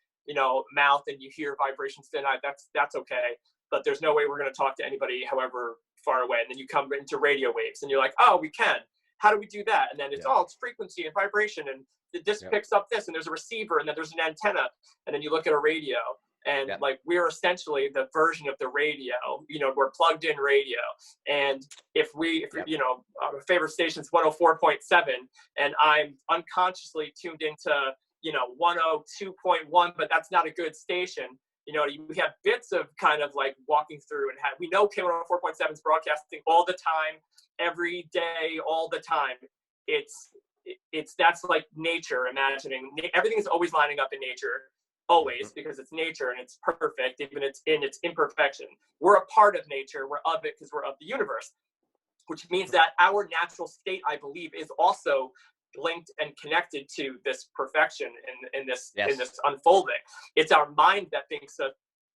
mouth, and you hear vibrations tonight. That's okay. But there's no way we're going to talk to anybody however far away. And then you come into radio waves and you're like, oh, we can. How do we do that? And then it's it's frequency and vibration, and this picks up this, and there's a receiver, and then there's an antenna, and then you look at a radio, and like we're essentially the version of the radio. We're plugged in radio, and if our favorite station is 104.7, and I'm unconsciously tuned into 102.1, but that's not a good station. We have bits of kind of like walking through, and we know K104.7 is broadcasting all the time, every day, all the time. That's like nature, imagining everything is always lining up in nature, always, because it's nature and it's perfect, even it's in its imperfection. We're a part of nature, we're of it because we're of the universe, which means that our natural state, I believe, is also linked and connected to this perfection in this unfolding. It's our mind that thinks of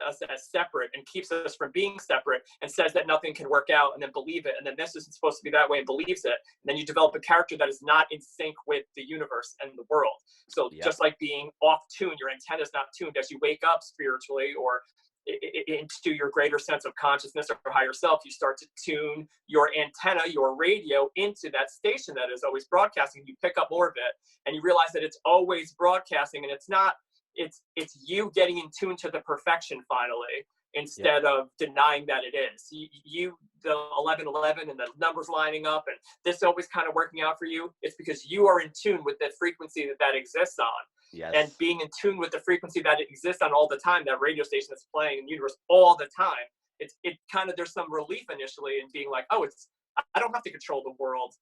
us as separate and keeps us from being separate, and says that nothing can work out, and then believe it, and then this isn't supposed to be that way, and believes it, and then you develop a character that is not in sync with the universe and the world. So just like being off tune, your antenna is not tuned. As you wake up spiritually or into your greater sense of consciousness or higher self, you start to tune your antenna, your radio, into that station that is always broadcasting. You pick up more of it, and you realize that it's always broadcasting, and it's you getting in tune to the perfection finally, instead of denying that it is. You the 1111 and the numbers lining up, and this always kind of working out for you. It's because you are in tune with the frequency that exists on. Yes. And being in tune with the frequency that it exists on all the time, that radio station that's playing in the universe all the time, it kind of, there's some relief initially in being like, oh, I don't have to control the world.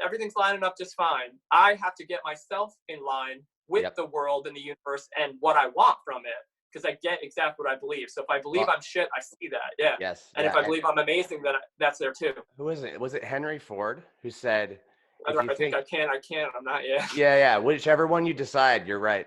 Everything's lining up just fine. I have to get myself in line with the world and the universe and what I want from it, because I get exactly what I believe. So if I believe I'm shit, I see that. Yeah. Yes. And if I believe I'm amazing, then that's there too. Who is it? Was it Henry Ford who said, I think I can, I'm not. Yeah. Yeah. Whichever one you decide, you're right.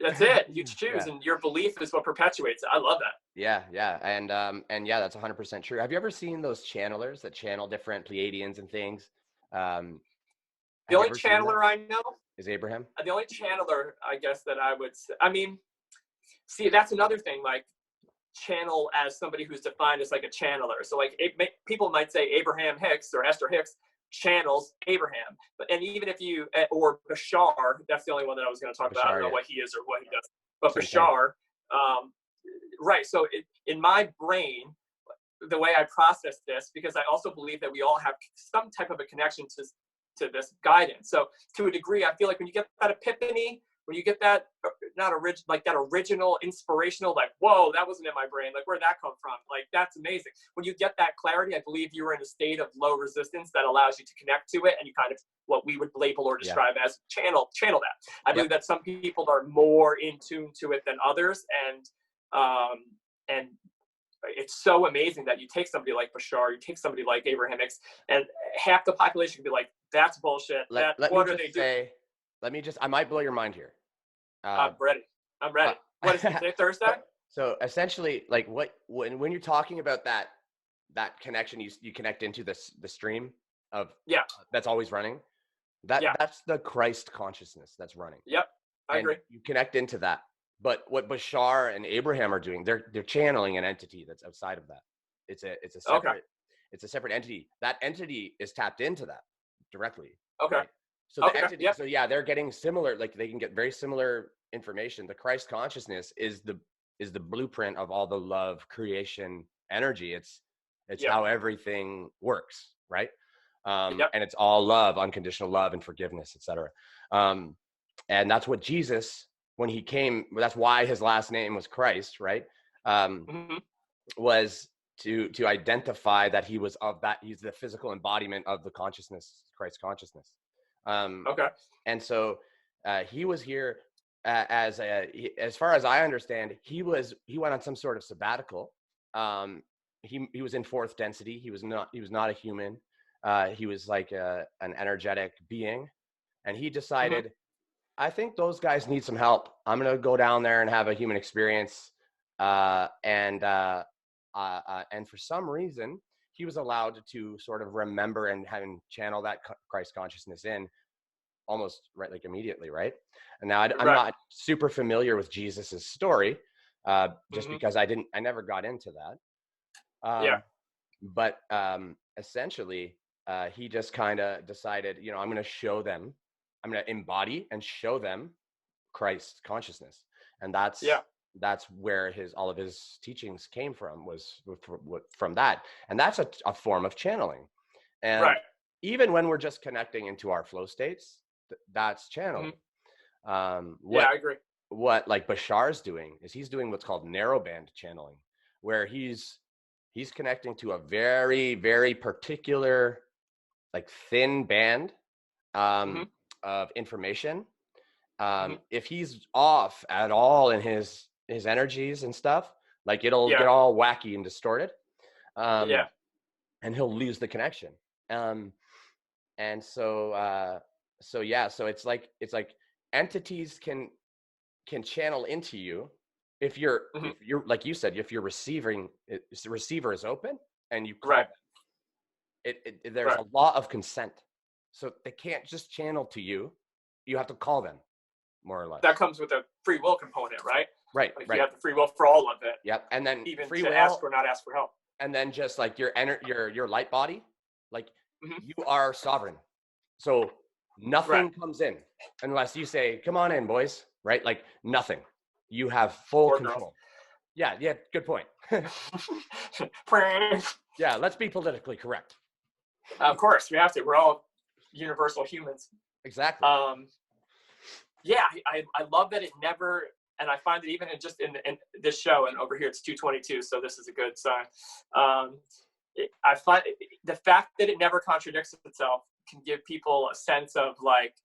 That's it. You choose, and your belief is what perpetuates it. I love that. Yeah. And that's 100% true. Have you ever seen those channelers that channel different Pleiadians and things? The only channeler I know is Abraham. The only channeler, I guess, that I would say, see, that's another thing, like channel as somebody who's defined as like a channeler. So like people might say Abraham Hicks or Esther Hicks channels Abraham, and even if you, or Bashar, that's the only one that I was going to talk about. I don't know what he is or what he does, but Bashar, right. So in my brain, the way I process this, because I also believe that we all have some type of a connection to this guidance. So to a degree, I feel like when you get that epiphany, when you get that, that original inspirational, like, whoa, that wasn't in my brain. Like, where'd that come from? Like, that's amazing. When you get that clarity, I believe you are in a state of low resistance that allows you to connect to it. And you kind of, what we would label or describe as channel that. I believe that some people are more in tune to it than others. And it's so amazing that you take somebody like Bashar, you take somebody like Abraham Hicks, and half the population can be like, that's bullshit. What are they doing? I might blow your mind here. I'm ready. What is it, today, Thursday? So essentially, like when you're talking about that connection, you connect into the stream of that's always running. That's the Christ consciousness that's running. Yep, I agree. You connect into that. But what Bashar and Abraham are doing, they're channeling an entity that's outside of that. It's a separate entity. That entity is tapped into that directly. Okay. Right? So the entity, they're getting similar, like they can get very similar information. The Christ consciousness is the blueprint of all the love creation energy. It's how everything works, right? And it's all love, unconditional love and forgiveness, etc. And that's what Jesus, when he came, that's why his last name was Christ, right? Was to identify that he was of that, he's the physical embodiment of the consciousness, Christ consciousness. And so he was here as far as I understand, he went on some sort of sabbatical. He was in fourth density. He was not a human. He was like an energetic being, and he decided I think those guys need some help. I'm gonna go down there and have a human experience, and for some reason, he was allowed to sort of remember and having channel that Christ consciousness in almost right, like immediately, right? And now I'm Right. not super familiar with Jesus's story, just Mm-hmm. because I never got into that. Yeah. But essentially, he just kind of decided, I'm going to show them, I'm going to embody and show them Christ consciousness, and Yeah. that's where all of his teachings came from, was from that, and that's a form of channeling. And Right. even when we're just connecting into our flow states, that's channeling. Mm-hmm. Yeah, What I agree. like Bashar's doing is he's doing what's called narrowband channeling, where he's connecting to a very, very particular, like, thin band Mm-hmm. of information. Mm-hmm. If he's off at all in his energies and stuff, like, it'll Yeah. get all wacky and distorted, Yeah. and he'll lose the connection. And so yeah, so it's like entities can channel into you if Mm-hmm. you're like you said, if your receiver is open and you call Right. them. There's Right. a lot of consent, so they can't just channel to you. You have to call them, more or less. That comes with a free will component, right? Right, Like you right. have the free will for all of it, Yep. And then even free to ask will, or not ask for help. and then just like your light body, like, Mm-hmm. you are sovereign. So Right. nothing comes in unless you say, "Come on in, boys." Right? Like, nothing. You have full Or girls. control. Yeah, good point. Yeah, let's be politically correct. Of course, we have to. We're all universal humans. Exactly. Yeah, I love that it never, and I find that even in this show, and over here it's 2:22, so this is a good sign. I find the fact that it never contradicts itself can give people a sense of, like,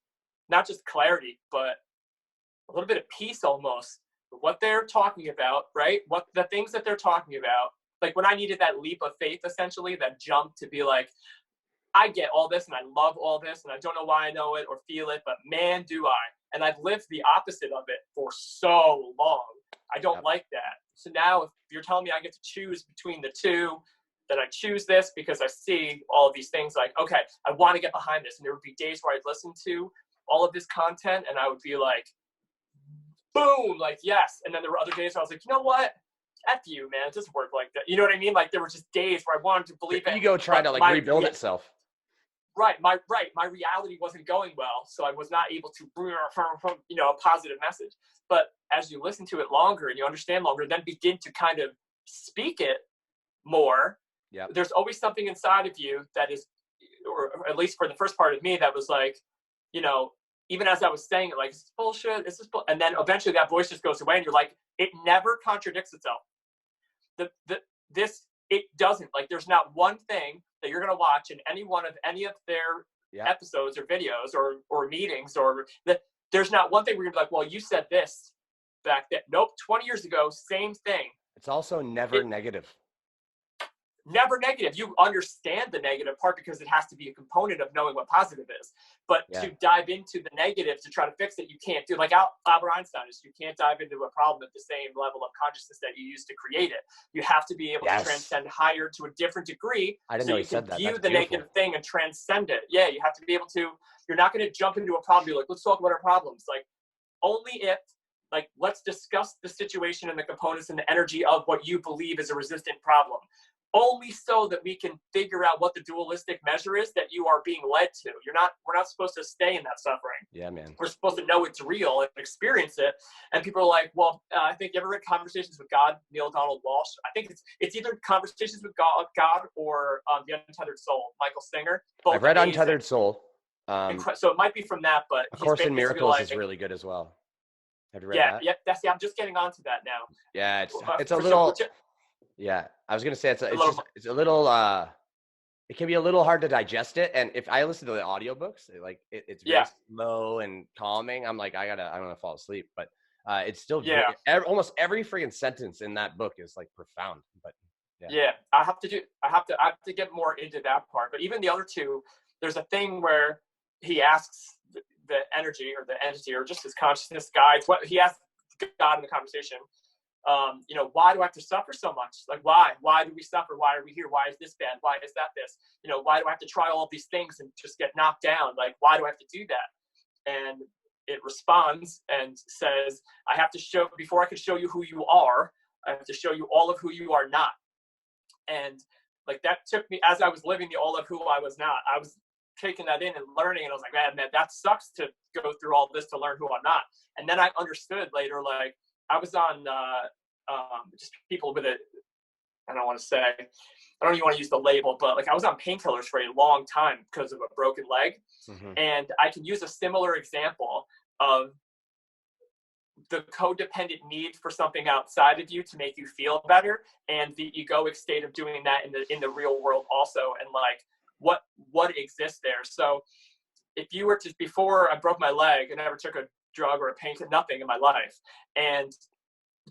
not just clarity, but a little bit of peace almost. What they're talking about, right? What the things that they're talking about. Like when I needed that leap of faith, essentially, that jump to be like, I get all this and I love all this and I don't know why I know it or feel it, but man, do I. And I've lived the opposite of it for so long. I don't like that. So now if you're telling me I get to choose between the two, then I choose this because I see all of these things like, okay, I want to get behind this. And there would be days where I'd listen to all of this content and I would be like, boom, like, yes. And then there were other days where I was like, you know what? F you, man. It doesn't work like that. You know what I mean? Like there were just days where I wanted to believe The it. ego tried to, like, rebuild itself. Right. My reality wasn't going well. So I was not able to, a positive message. But as you listen to it longer and you understand longer, then begin to kind of speak it more. Yeah. There's always something inside of you that is, or at least for the first part of me, that was like, even as I was saying it, like, is this bullshit? Is this and then eventually that voice just goes away and you're like, it never contradicts itself. It doesn't. Like, there's not one thing that you're going to watch in any of their episodes or videos or meetings there's not one thing where you're going to be like, well, you said this back then. Nope. 20 years ago, same thing. It's also never negative. Never negative. You understand the negative part because it has to be a component of knowing what positive is. But to dive into the negative to try to fix it, you can't do. Like Albert Einstein is, you can't dive into a problem at the same level of consciousness that you used to create it. You have to be able to transcend higher to a different degree. I didn't know he said that. View That's the beautiful. negative thing and transcend it. Yeah, you have to be able to. You're not going to jump into a problem. Be like, let's talk about our problems. Like, only if. Like, let's discuss the situation and the components and the energy of what you believe is a resistant problem. Only so that we can figure out what the dualistic measure is that you are being led to. We're not supposed to stay in that suffering. Yeah, man. We're supposed to know it's real and experience it. And people are like, well, I think you ever read Conversations with God, Neil Donald Walsh? I think it's either Conversations with God or The Untethered Soul, Michael Singer. I've read Untethered Soul. So it might be from that, but A Course in Miracles is really good as well. Have you read that? Yeah, I'm just getting onto that now. Yeah, it's a little. Yeah, I was gonna say it's a little. It can be a little hard to digest it, and if I listen to the audiobooks, it's very slow and calming. I'm like, I'm gonna fall asleep, but it's still almost every freaking sentence in that book is like profound. But I have to get more into that part. But even the other two, there's a thing where he asks the energy or the entity or just his consciousness guides what he asked God in the conversation. You know, why do I have to suffer so much? Like, why do we suffer? Why are we here? Why is this bad? Why is that this? You know, why do I have to try all of these things and just get knocked down? Like, why do I have to do that? And it responds and says, I have to show, before I can show you who you are, I have to show you all of who you are not. And like, that took me, as I was living the all of who I was not, I was taking that in and learning. And I was like, man, that sucks to go through all this to learn who I'm not. And then I understood later, like, I was on just people with I don't want to say, I don't even want to use the label, but like I was on painkillers for a long time because of a broken leg. Mm-hmm. And I can use a similar example of the codependent need for something outside of you to make you feel better, and the egoic state of doing that in the real world also, and like what exists there. So if you were to, before I broke my leg, I never took a drug or a painkiller, nothing in my life, and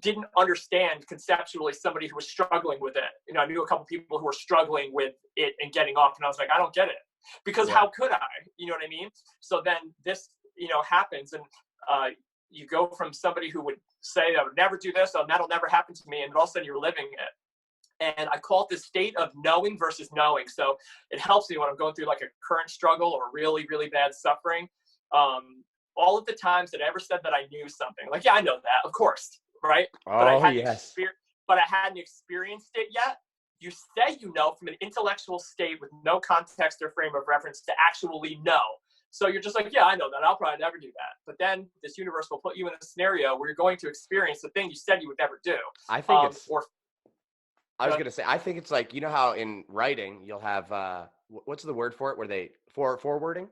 didn't understand conceptually somebody who was struggling with it. You know, I knew a couple people who were struggling with it and getting off, and I was like, I don't get it, because how could I? You know what I mean? So then this, you know, happens, and you go from somebody who would say, I would never do this, and that'll never happen to me, and all of a sudden you're living it. And I call it this state of knowing versus knowing. So it helps me when I'm going through like a current struggle or really, really bad suffering. All of the times that I ever said that I knew something, like, yeah, I know that, of course, right? But I hadn't experienced it yet. You say you know from an intellectual state with no context or frame of reference to actually know. So you're just like, yeah, I know that. I'll probably never do that. But then this universe will put you in a scenario where you're going to experience the thing you said you would never do. I think I was going to say, I think it's like, you know how in writing you'll have, what's the word for it? Where they, forwarding?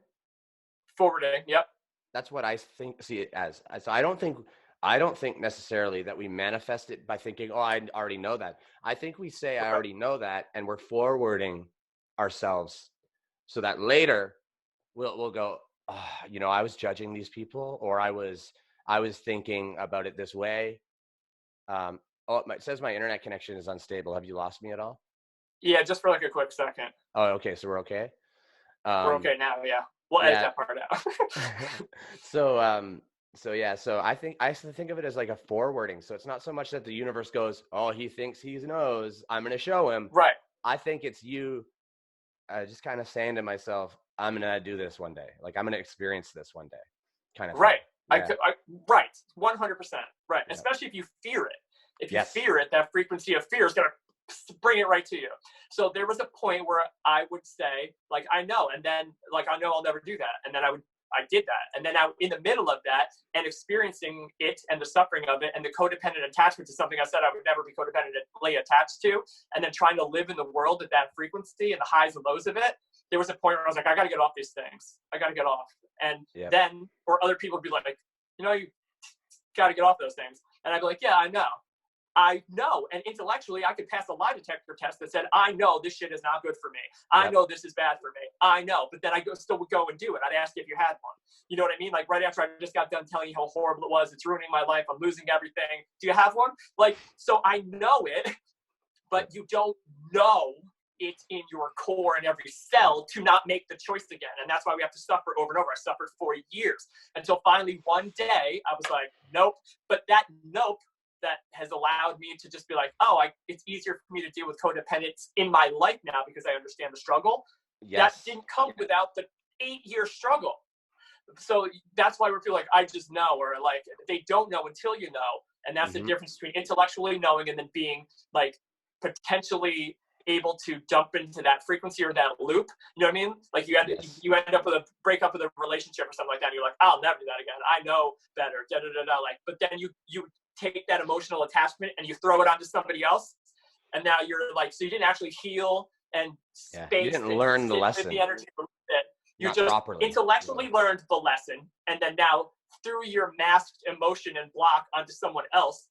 Forwarding, yep. That's what I see it as. So I don't think necessarily that we manifest it by thinking, oh, I already know that. I think we say, I already know that, and we're forwarding ourselves so that later we'll go, oh, you know, I was judging these people, or I was thinking about it this way. It says my internet connection is unstable. Have you lost me at all? Yeah, just for like a quick second. Oh, okay. So we're okay. We're okay now. Yeah. We'll edit that part out. So I think of it as like a forwarding. So it's not so much that the universe goes, oh, he thinks he knows, I'm going to show him. Right. I think it's you just kind of saying to myself, I'm going to do this one day. Like, I'm going to experience this one day. Kind of. Right. Yeah. Right. 100%. Right. Yeah. Especially if you fear it. If you fear it, that frequency of fear is going to bring it right to you. So there was a point where I would say, like, I know, and then like, I know I'll never do that. And then I did that. And then in the middle of that and experiencing it and the suffering of it and the codependent attachment to something I said I would never be codependently attached to, and then trying to live in the world at that frequency and the highs and lows of it, there was a point where I was like, I got to get off these things. I got to get off. And then, or other people would be like, you know, you got to get off those things. And I'd be like, yeah, I know. And intellectually I could pass a lie detector test that said, I know this shit is not good for me. I know this is bad for me. I know, but then I still would go and do it. I'd ask you if you had one. You know what I mean? Like, right after I just got done telling you how horrible it was, it's ruining my life, I'm losing everything. Do you have one? Like, so I know it, but you don't know it in your core and every cell to not make the choice again. And that's why we have to suffer over and over. I suffered for years until finally one day I was like, nope. But that nope, that has allowed me to just be like, oh, it's easier for me to deal with codependence in my life now because I understand the struggle. That didn't come without the 8-year struggle. So that's why we feel like I just know, or like they don't know until you know. And that's the difference between intellectually knowing and then being like potentially able to jump into that frequency or that loop. You know what I mean? Like you end up with a breakup with a relationship or something like that. And you're like, I'll never do that again. I know better. Like, but then you take that emotional attachment and you throw it onto somebody else, and now you're like, so you didn't actually heal and space. You didn't learn the lesson. The energy you just properly intellectually learned the lesson, and then now through your masked emotion and block onto someone else,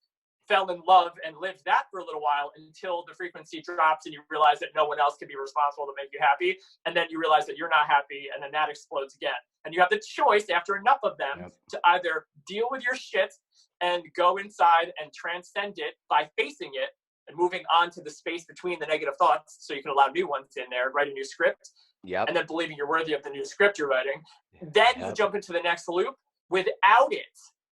fell in love and lived that for a little while until the frequency drops and you realize that no one else can be responsible to make you happy. And then you realize that you're not happy, and then that explodes again. And you have the choice after enough of them to either deal with your shit and go inside and transcend it by facing it and moving on to the space between the negative thoughts so you can allow new ones in there, write a new script, Yep. and then believing you're worthy of the new script you're writing. Then you jump into the next loop without it,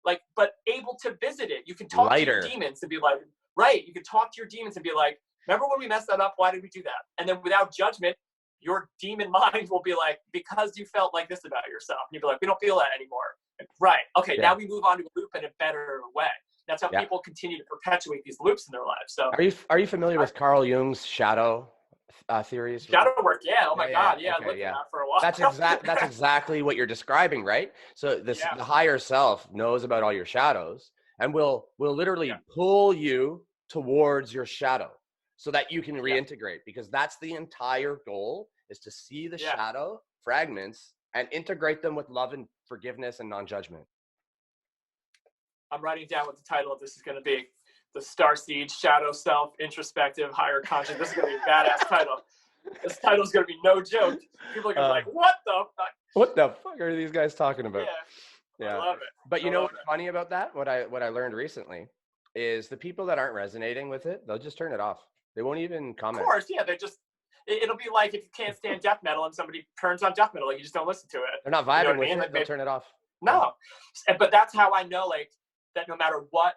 like, but able to visit it. You can talk to your demons and be like, right, you can talk to your demons and be like, remember when we messed that up? Why did we do that? And then without judgment, your demon mind will be like, because you felt like this about yourself. And you'll be like, we don't feel that anymore. Right. Okay, now we move on to a loop in a better way. That's how people continue to perpetuate these loops in their lives. So are you familiar with Carl Jung's shadow theories? Shadow work, yeah. Oh my God, yeah. I looked at that for a while. That's exactly what you're describing, right? So the higher self knows about all your shadows and will literally pull you towards your shadow so that you can reintegrate, because that's the entire goal, is to see the shadow fragments and integrate them with love and forgiveness and non-judgment. I'm writing down what the title of this is going to be. The Starseeds, Shadow Self, Introspective, Higher Conscious. This is going to be a badass title. This title is going to be no joke. People are going to be like, what the fuck? What the fuck are these guys talking about? Yeah. I love it. But you know what's funny about that? What I learned recently is the people that aren't resonating with it, they'll just turn it off. They won't even comment. Of course, yeah. It'll be like if you can't stand death metal and somebody turns on death metal, like, you just don't listen to it. They're not vibing with it, they'll turn it off. No. But that's how I know, like, that no matter what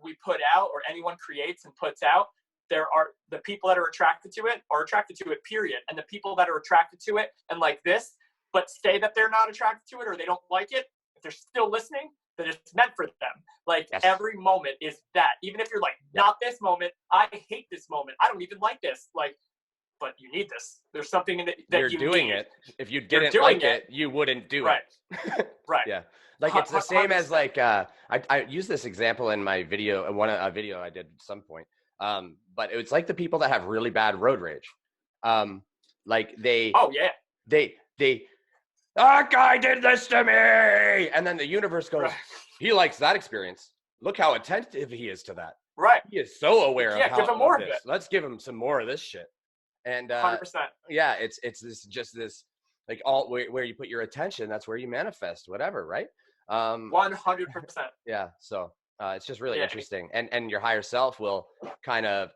we put out or anyone creates and puts out, there are the people that are attracted to it, period. And the people that are attracted to it and like this, but say that they're not attracted to it or they don't like it, if they're still listening, then it's meant for them. Like, every moment is that. Even if you're like, not this moment, I hate this moment, I don't even like this, like, but you need this. There's something in it that you're doing it. If you didn't like it, you wouldn't do it. Right. Yeah. Like, it's the same as, like, I use this example in my video, a video I did at some point. But it's like the people that have really bad road rage. Like that guy did this to me. And then the universe goes, he likes that experience. Look how attentive he is to that. Right. He is so aware of how give him more of it. Let's give him some more of this shit. And 100%. Yeah, it's this like all where you put your attention, that's where you manifest whatever, right? 100%. Yeah. So it's just really interesting. And your higher self will kind of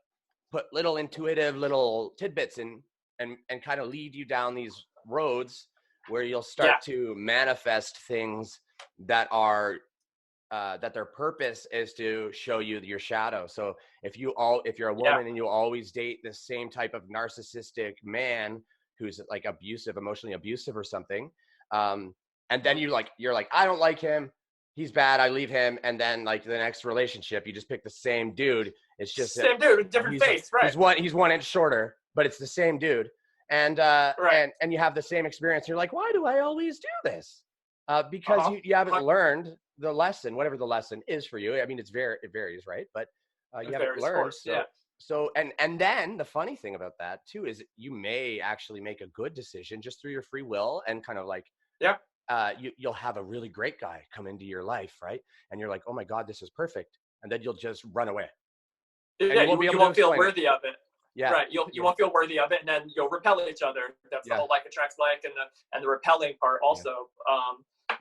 put little intuitive little tidbits in and kind of lead you down these roads where you'll start to manifest things that are that their purpose is to show you your shadow. So if you're a woman and you always date the same type of narcissistic man who's like abusive, emotionally abusive or something, and then you're like, I don't like him, he's bad, I leave him, and then like the next relationship, you just pick the same dude. It's just same dude with different face, right? He's 1 inch shorter, but it's the same dude, and you have the same experience. You're like, why do I always do this? Because you haven't learned the lesson, whatever the lesson is for you. I mean, it varies, right? But you haven't learned. So and then the funny thing about that too is you may actually make a good decision just through your free will and kind of like, you'll have a really great guy come into your life, right? And you're like, oh my God, this is perfect. And then you'll just run away. Yeah, you won't feel worthy of it. Yeah. Right. You won't feel worthy of it, and then you'll repel each other. That's the whole like attracts like, and the repelling part also.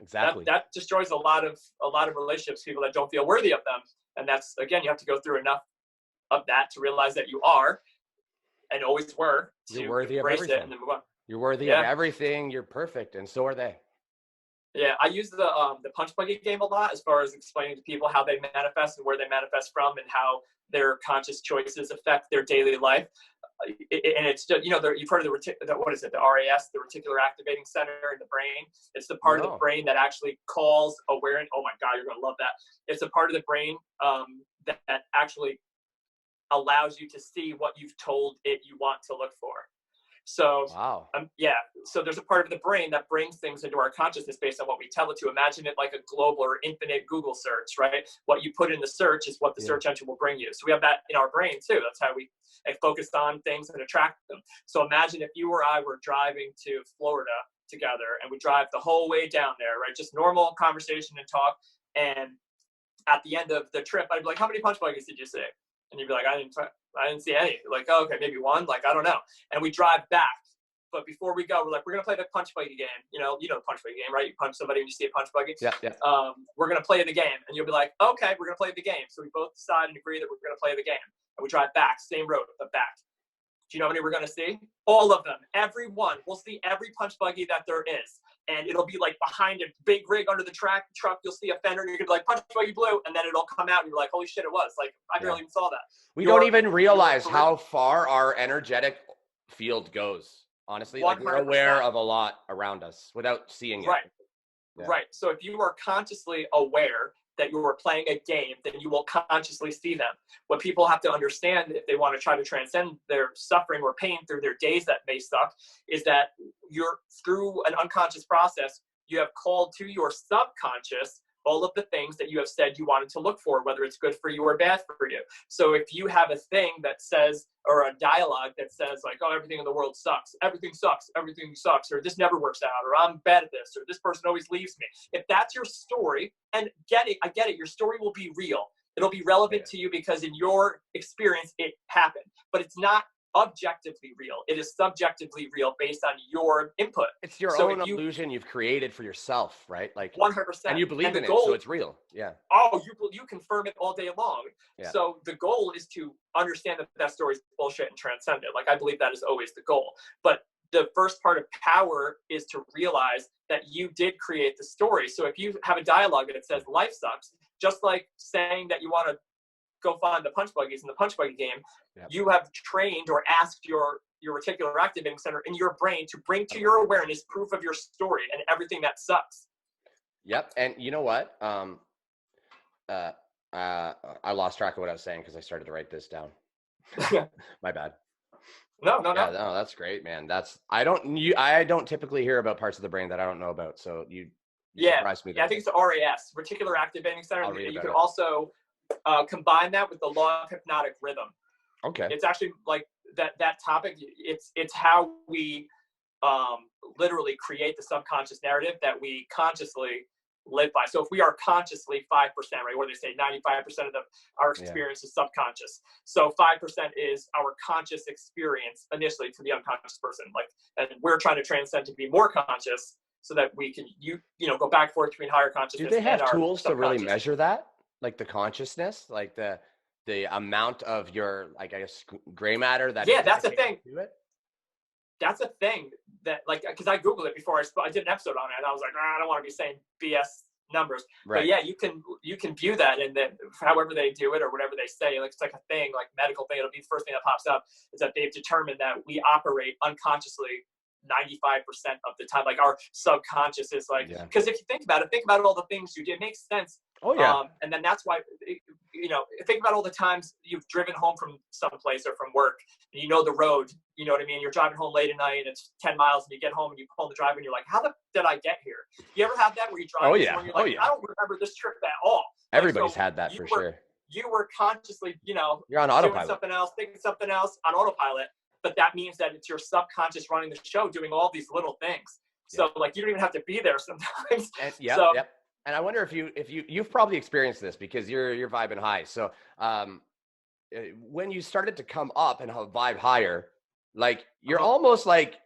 Exactly. That destroys a lot of relationships, people that don't feel worthy of them. And that's, again, you have to go through enough of that to realize that you are and always were. You're worthy of everything. And then move on. You're worthy of everything. You're perfect, and so are they. Yeah, I use the punch buggy game a lot as far as explaining to people how they manifest and where they manifest from and how their conscious choices affect their daily life. And it's just, you've heard of the RAS, the reticular activating center in the brain. It's the part of the brain that actually calls awareness. Oh my God, you're going to love that. It's a part of the brain that actually allows you to see what you've told it you want to look for. So, so there's a part of the brain that brings things into our consciousness based on what we tell it to. Imagine it like a global or infinite Google search, right? What you put in the search is what the search engine will bring you. So we have that in our brain too. That's how we focus on things and attract them. So imagine if you or I were driving to Florida together and we drive the whole way down there, right? Just normal conversation and talk. And at the end of the trip, I'd be like, how many punch buggies did you see? And you'd be like, I didn't see any. Like, oh, okay, maybe one. Like, I don't know. And we drive back. But before we go, we're like, we're going to play the punch buggy game. You know the punch buggy game, right? You punch somebody and you see a punch buggy. Yeah. We're going to play the game. And you'll be like, okay, we're going to play the game. So we both decide and agree that we're going to play the game. And we drive back, same road, but back. Do you know how many we're going to see? All of them. Every one. We'll see every punch buggy that there is. And it'll be like behind a big rig under the truck. You'll see a fender and you're going to be like, punch buggy blue. And then it'll come out and you're like, holy shit, it was. Like, I barely even saw that. We don't even realize how far our energetic field goes. Honestly, 100%. like we're aware of a lot around us without seeing it. Right. Yeah. Right. So if you are consciously aware that you are playing a game, then you will consciously see them. What people have to understand if they want to try to transcend their suffering or pain through their days that may suck is that you're through an unconscious process, you have called to your subconscious all of the things that you have said you wanted to look for, whether it's good for you or bad for you. So if you have a thing that says, or a dialogue that says like, oh, everything in the world sucks, everything sucks, or this never works out, or I'm bad at this, or this person always leaves me. If that's your story, and I get it, your story will be real. It'll be relevant to you because in your experience, it happened, but it's not objectively real. It is subjectively real based on your input. It's your own illusion you've created for yourself, right? Like 100%. And you believe in it, so it's real. Yeah. Oh, you confirm it all day long. Yeah. So the goal is to understand that story is bullshit and transcend it. Like, I believe that is always the goal. But the first part of power is to realize that you did create the story. So if you have a dialogue that says life sucks, just like saying that you want to go find the punch buggies in the punch buggy game, you have trained or asked your reticular activating center in your brain to bring to your awareness proof of your story and everything that sucks. Yep. And you know what? I lost track of what I was saying because I started to write this down. My bad. No, that's great, man. I don't typically hear about parts of the brain that I don't know about. So you surprised me. Yeah, I think it's RAS, reticular activating center. You can also combine that with the law of hypnotic rhythm. Okay. It's actually like that topic. It's how we literally create the subconscious narrative that we consciously live by. So if we are consciously 5%, right, where they say 95% of our experience is subconscious. So 5% is our conscious experience initially to the unconscious person. Like, and we're trying to transcend to be more conscious so that we can go back and forth between higher consciousness. Do they have tools to really measure that? Like the consciousness, like the amount of your, like, I guess, gray matter that that's a thing. That's a thing that, like, because I Googled it before I did an episode on it, and I was like, I don't want to be saying BS numbers. Right. But yeah, you can view that, and then however they do it or whatever they say, like, it's like a thing, like medical thing. It'll be the first thing that pops up is that they've determined that we operate unconsciously 95% of the time. Like, our subconscious is like, because if you think about all the things you did, it makes sense. Oh yeah. And then that's why, think about all the times you've driven home from someplace or from work, and you know the road, you know what I mean? You're driving home late at night and it's 10 miles and you get home and you pull in the driveway and you're like, how did I get here? You ever had that where you drive and you're like, I don't remember this trip at all. Everybody's had that for sure. You were consciously, you're on autopilot. Doing something else, thinking something else on autopilot. But that means that it's your subconscious running the show, doing all these little things. So like, you don't even have to be there sometimes. And, And I wonder if you've probably experienced this because you're vibing high. So when you started to come up and vibe higher, like you're almost like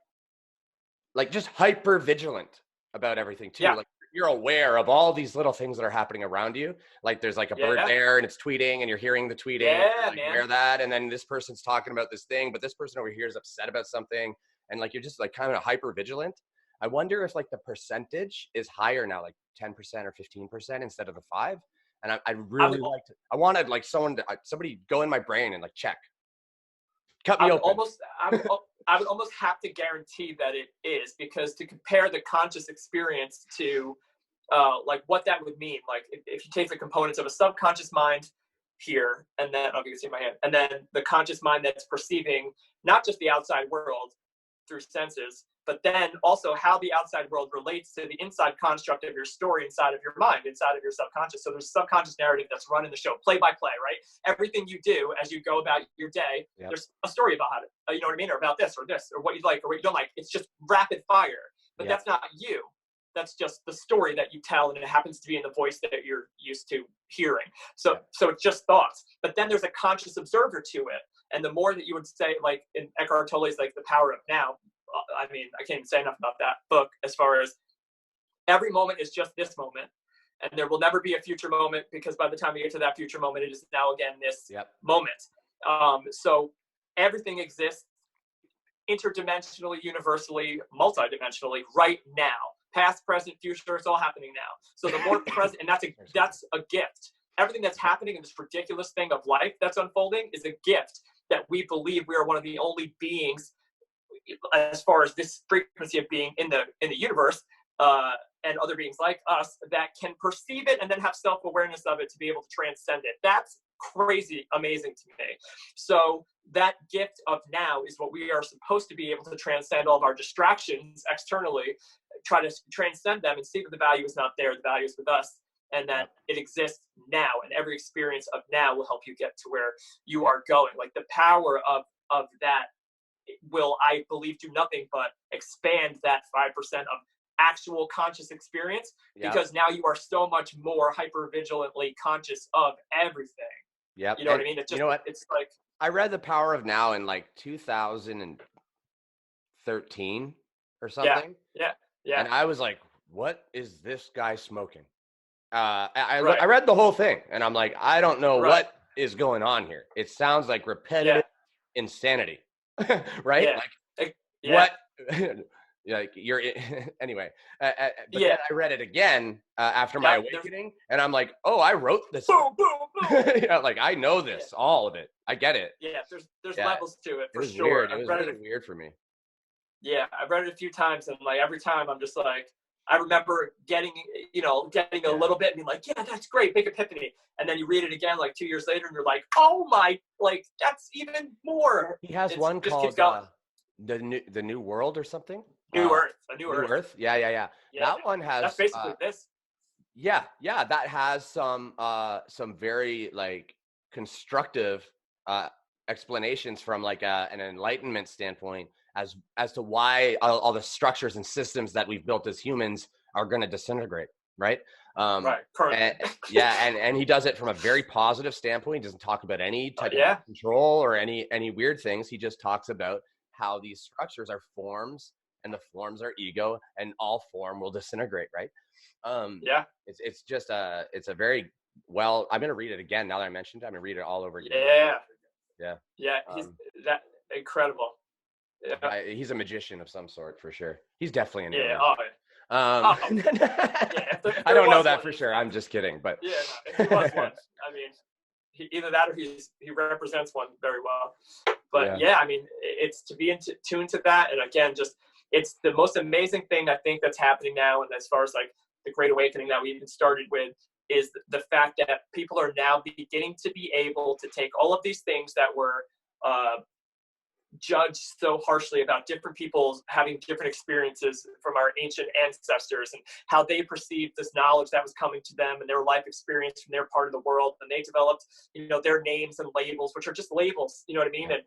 just hyper vigilant about everything too. Like you're aware of all these little things that are happening around you. Like there's like a bird there and it's tweeting and you're hearing the tweeting. Man. Hear that. And then this person's talking about this thing, but this person over here is upset about something. And like, you're just like kind of hyper vigilant. I wonder if like the percentage is higher now, like 10% or 15% instead of the 5. And I really I wanted like somebody go in my brain and like check. Cut me open. I would almost have to guarantee that it is, because to compare the conscious experience to like what that would mean, like if you take the components of a subconscious mind here, and then you can see my hand, and then the conscious mind that's perceiving not just the outside world through senses, but then also how the outside world relates to the inside construct of your story inside of your mind, inside of your subconscious. So there's a subconscious narrative that's running the show, play by play, right? Everything you do as you go about your day, there's a story about it. You know what I mean? Or about this, or what you like, or what you don't like. It's just rapid fire. But that's not you. That's just the story that you tell, and it happens to be in the voice that you're used to hearing. So it's just thoughts. But then there's a conscious observer to it. And the more that you would say, like in Eckhart Tolle's, like The Power of Now, I mean, I can't even say enough about that book, as far as every moment is just this moment, and there will never be a future moment, because by the time you get to that future moment, it is now again this moment. So everything exists interdimensionally, universally, multidimensionally right now. Past, present, future, it's all happening now. So the more present, and that's a gift. Everything that's happening in this ridiculous thing of life that's unfolding is a gift that we believe we are one of the only beings, as far as this frequency of being in the universe, and other beings like us, that can perceive it and then have self-awareness of it to be able to transcend it. That's crazy amazing to me. So that gift of now is what we are supposed to be able to transcend all of our distractions externally, try to transcend them and see that the value is not there, the value is with us, and that it exists now, and every experience of now will help you get to where you are going. Like the power of that will, I believe, do nothing but expand that 5% of actual conscious experience, because now you are so much more hyper vigilantly conscious of everything. Yep. You know what I mean? It's just, you know what? It's like, I read The Power of Now in like 2013 or something. Yeah. And I was like, what is this guy smoking? I read the whole thing and I'm like, I don't know what is going on here. It sounds like repetitive insanity, right? Like what? Like you're anyway. But then I read it again after my awakening, and I'm like, oh, I wrote this. Boom, boom, boom. Like I know this, all of it. I get it. Yeah, there's levels to it for sure. Weird. It was really weird for me. Yeah, I've read it a few times, and like every time I'm just like, I remember getting a little bit and being like, yeah, that's great, big epiphany. And then you read it again like 2 years later and you're like, oh my, like that's even more. He has one called the New World or something. New Earth. Yeah. That one has. That's basically this. Yeah. That has some very like constructive explanations from like an enlightenment standpoint as to why all the structures and systems that we've built as humans are going to disintegrate, right? And he does it from a very positive standpoint. He doesn't talk about any type of control or any weird things. He just talks about how these structures are forms, and the forms are ego, and all form will disintegrate, right? It's just it's a very well. I'm gonna read it again now that I mentioned it. I'm gonna read it all over again. Yeah. He's that incredible. Yeah. He's a magician of some sort for sure. He's definitely an alien. I don't know that for sure. I'm just kidding, but if he was one, I mean, either that or he represents one very well. But I mean, it's to be in tune to that, and again, just it's the most amazing thing I think that's happening now. And as far as like the Great Awakening that we even started with, is the fact that people are now beginning to be able to take all of these things that were judged so harshly about different people having different experiences from our ancient ancestors and how they perceived this knowledge that was coming to them and their life experience from their part of the world. And they developed, their names and labels, which are just labels, you know what I mean? And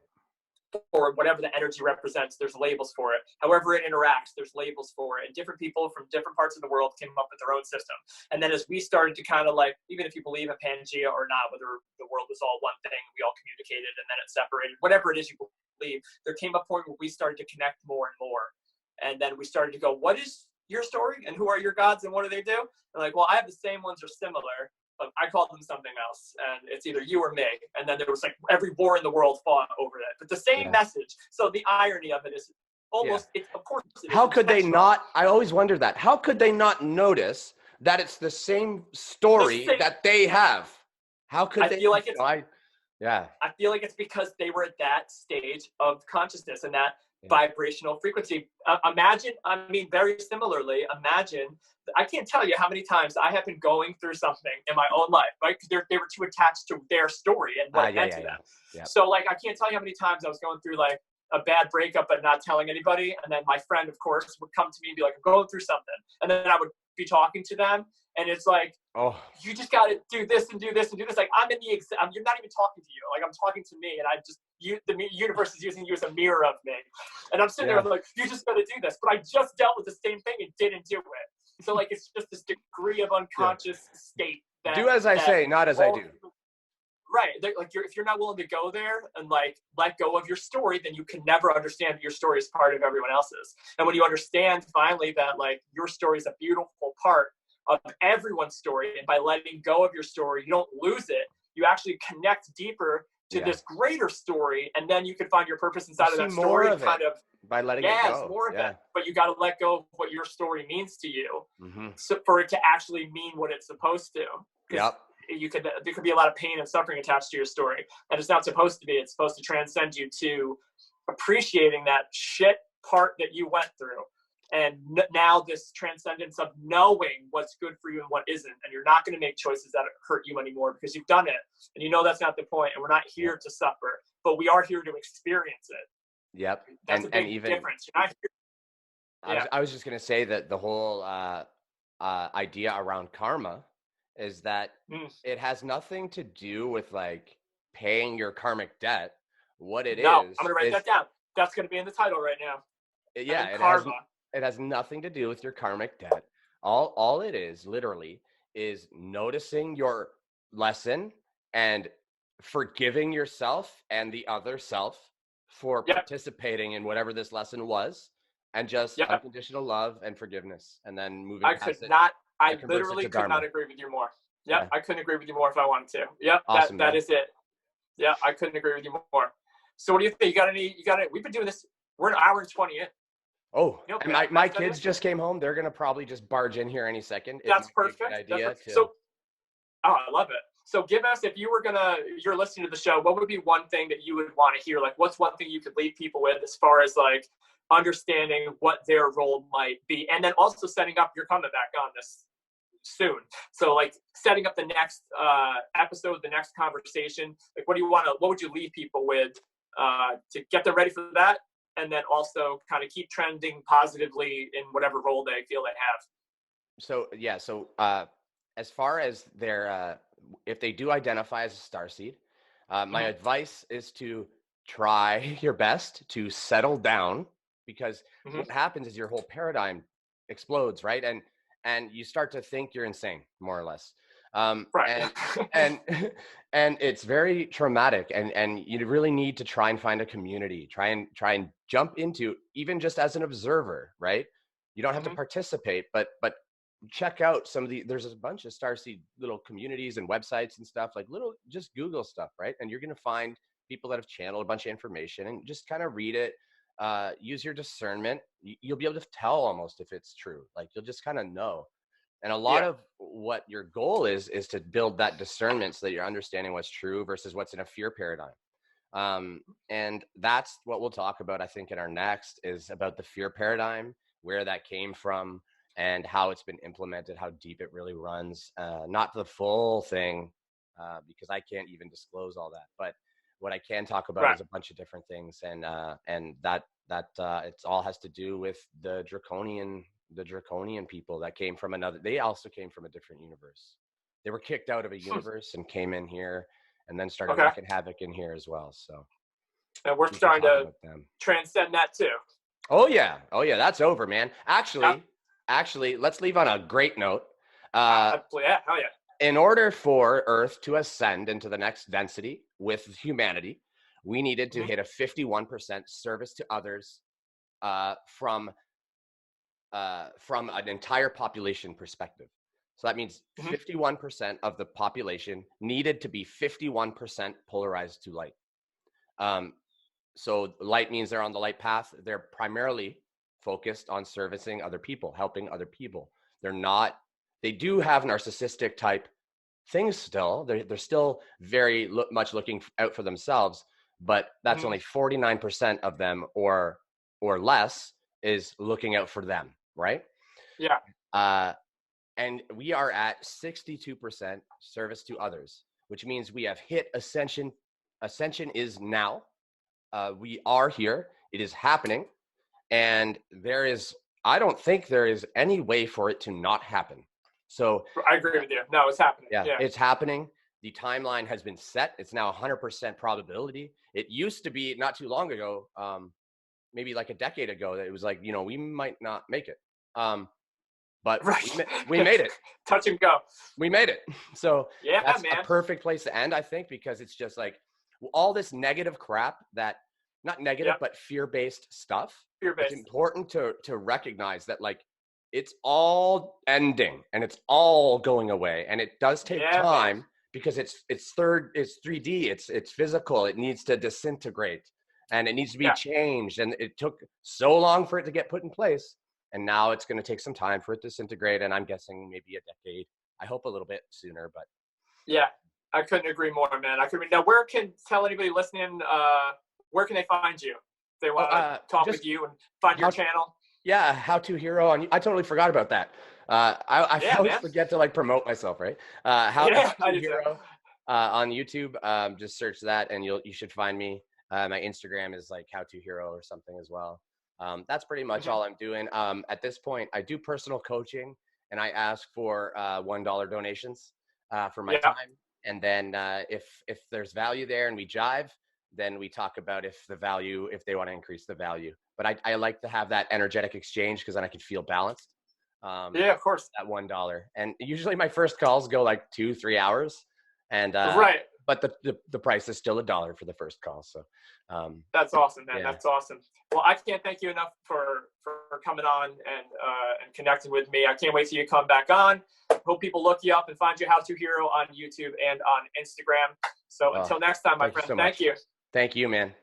or whatever the energy represents, there's labels for it. However it interacts, there's labels for it. And different people from different parts of the world came up with their own system. And then as we started to kind of like, even if you believe in Pangea or not, whether the world was all one thing, we all communicated and then it separated, whatever it is you believe, there came a point where we started to connect more and more. And then we started to go, what is your story? And who are your gods? And what do they do? And like, well, I have the same ones or similar, but I called them something else, and it's either you or me. And then there was like every war in the world fought over it, but the same message. So the irony of it is almost, of course. How could they not? I always wondered that. How could they not notice that it's the same story that they have? How could they? I feel like it's. I feel like it's because they were at that stage of consciousness and that vibrational frequency. Imagine, very similarly, I can't tell you how many times I have been going through something in my own life, right? Because they were too attached to their story and what it meant to them. Yeah. So like, I can't tell you how many times I was going through like a bad breakup, but not telling anybody. And then my friend, of course, would come to me and be like, I'm going through something. And then I would be talking to them. And it's like, you just got to do this and do this and do this. Like you're not even talking to you. Like I'm talking to me, and the universe is using you as a mirror of me. And I'm sitting there, I'm like, you just got to do this. But I just dealt with the same thing and didn't do it. So like, it's just this degree of unconscious state. Do as I say, not as I do. Right. Like if you're not willing to go there and like let go of your story, then you can never understand that your story is part of everyone else's. And when you understand finally that like your story is a beautiful part of everyone's story, and by letting go of your story, you don't lose it. You actually connect deeper to this greater story, and then you can find your purpose inside of that story and kind of by letting it go. More of it. But you got to let go of what your story means to you, so for it to actually mean what it's supposed to. There could be a lot of pain and suffering attached to your story, and it's not supposed to be. It's supposed to transcend you to appreciating that shit part that you went through. And now this transcendence of knowing what's good for you and what isn't. And you're not going to make choices that hurt you anymore because you've done it. And you know that's not the point. And we're not here to suffer, but we are here to experience it. Yep. That's a big difference. You're not here. I was just going to say that the whole idea around karma is that it has nothing to do with like paying your karmic debt. What it is. I'm going to write that down. That's going to be in the title right now. Yeah. It has nothing to do with your karmic debt. All it is literally is noticing your lesson and forgiving yourself and the other self for participating in whatever this lesson was, and just unconditional love and forgiveness, and then moving past it. I literally could not agree with you more. I couldn't agree with you more if I wanted to. Awesome, that is it. I couldn't agree with you more. So what do you think? You got any? We've been doing this. We're an hour and 20 in. Oh, and my kids just came home. They're going to probably just barge in here any second. That's perfect. So, I love it. So give us, if you're listening to the show, what would be one thing that you would want to hear? Like, what's one thing you could leave people with as far as like understanding what their role might be? And then also setting up, you're coming back on this soon. So like setting up the next episode, the next conversation, like what would you leave people with to get them ready for that? And then also kind of keep trending positively in whatever role they feel they have. So as far as their, if they do identify as a starseed, my advice is to try your best to settle down, because what happens is your whole paradigm explodes, right? And you start to think you're insane, more or less. Right. and it's very traumatic, and you really need to try and find a community, try and jump into, even just as an observer, right? You don't have to participate, but check out there's a bunch of starseed little communities and websites and stuff, like just Google stuff, right? And you're going to find people that have channeled a bunch of information, and just kind of read it, use your discernment. You'll be able to tell almost if it's true. Like, you'll just kind of know. And a lot of what your goal is to build that discernment so that you're understanding what's true versus what's in a fear paradigm. And that's what we'll talk about, I think, in our next, is about the fear paradigm, where that came from, and how it's been implemented, how deep it really runs. Not the full thing, because I can't even disclose all that. But what I can talk about is a bunch of different things. And that it all has to do with the draconian people that came from they also came from a different universe. They were kicked out of a universe and came in here, and then started wreaking havoc in here as well. So, and we're starting to transcend that too. Oh yeah, that's over, man. Actually, let's leave on a great note. Hell yeah. In order for Earth to ascend into the next density with humanity, we needed to hit a 51% service to others from an entire population perspective. So that means 51% of the population needed to be 51% polarized to light. So light means they're on the light path. They're primarily focused on servicing other people, helping other people. They do have narcissistic type things still. They're still very much looking out for themselves, but that's only 49% of them or less is looking out for them, right? Yeah. And we are at 62% service to others, which means we have hit ascension. Ascension is now. We are here. It is happening. And I don't think there is any way for it to not happen. So I agree with you. No, it's happening. Yeah, it's happening. The timeline has been set. It's now 100% probability. It used to be not too long ago, maybe like a decade ago, that it was like, we might not make it. But we made it. Touch and go. We made it. So that's man. a perfect place to end, I think, because it's just like all this negative crap that, not negative, but fear-based stuff. It's important to recognize that, like, it's all ending and it's all going away. And it does take time, because it's 3D, it's physical, it needs to disintegrate and it needs to be changed, and it took so long for it to get put in place, and now it's going to take some time for it to disintegrate, and I'm guessing maybe a decade. I hope a little bit sooner, but yeah, I couldn't agree more, man. Now, where can tell anybody listening, where can they find you if they want to talk with you and find your channel? Yeah, How To Hero I totally forgot about that. I always forget to like promote myself, right? How To Hero on YouTube. Just search that and you should find me. My Instagram is like How To Hero or something as well. That's pretty much all I'm doing. At this point, I do personal coaching, and I ask for $1 donations for my time. And then if there's value there and we jive, then we talk about if they want to increase the value. But I like to have that energetic exchange, because then I can feel balanced. Yeah, of course. At $1. And usually my first calls go like 2-3 hours. And but the price is still $1 for the first call. So that's awesome, man. That's awesome. Well, I can't thank you enough for coming on and connecting with me. I can't wait till you come back on. Hope people look you up and find you How To Hero on YouTube and on Instagram. So until next time, my friend, thank you. Thank you, man.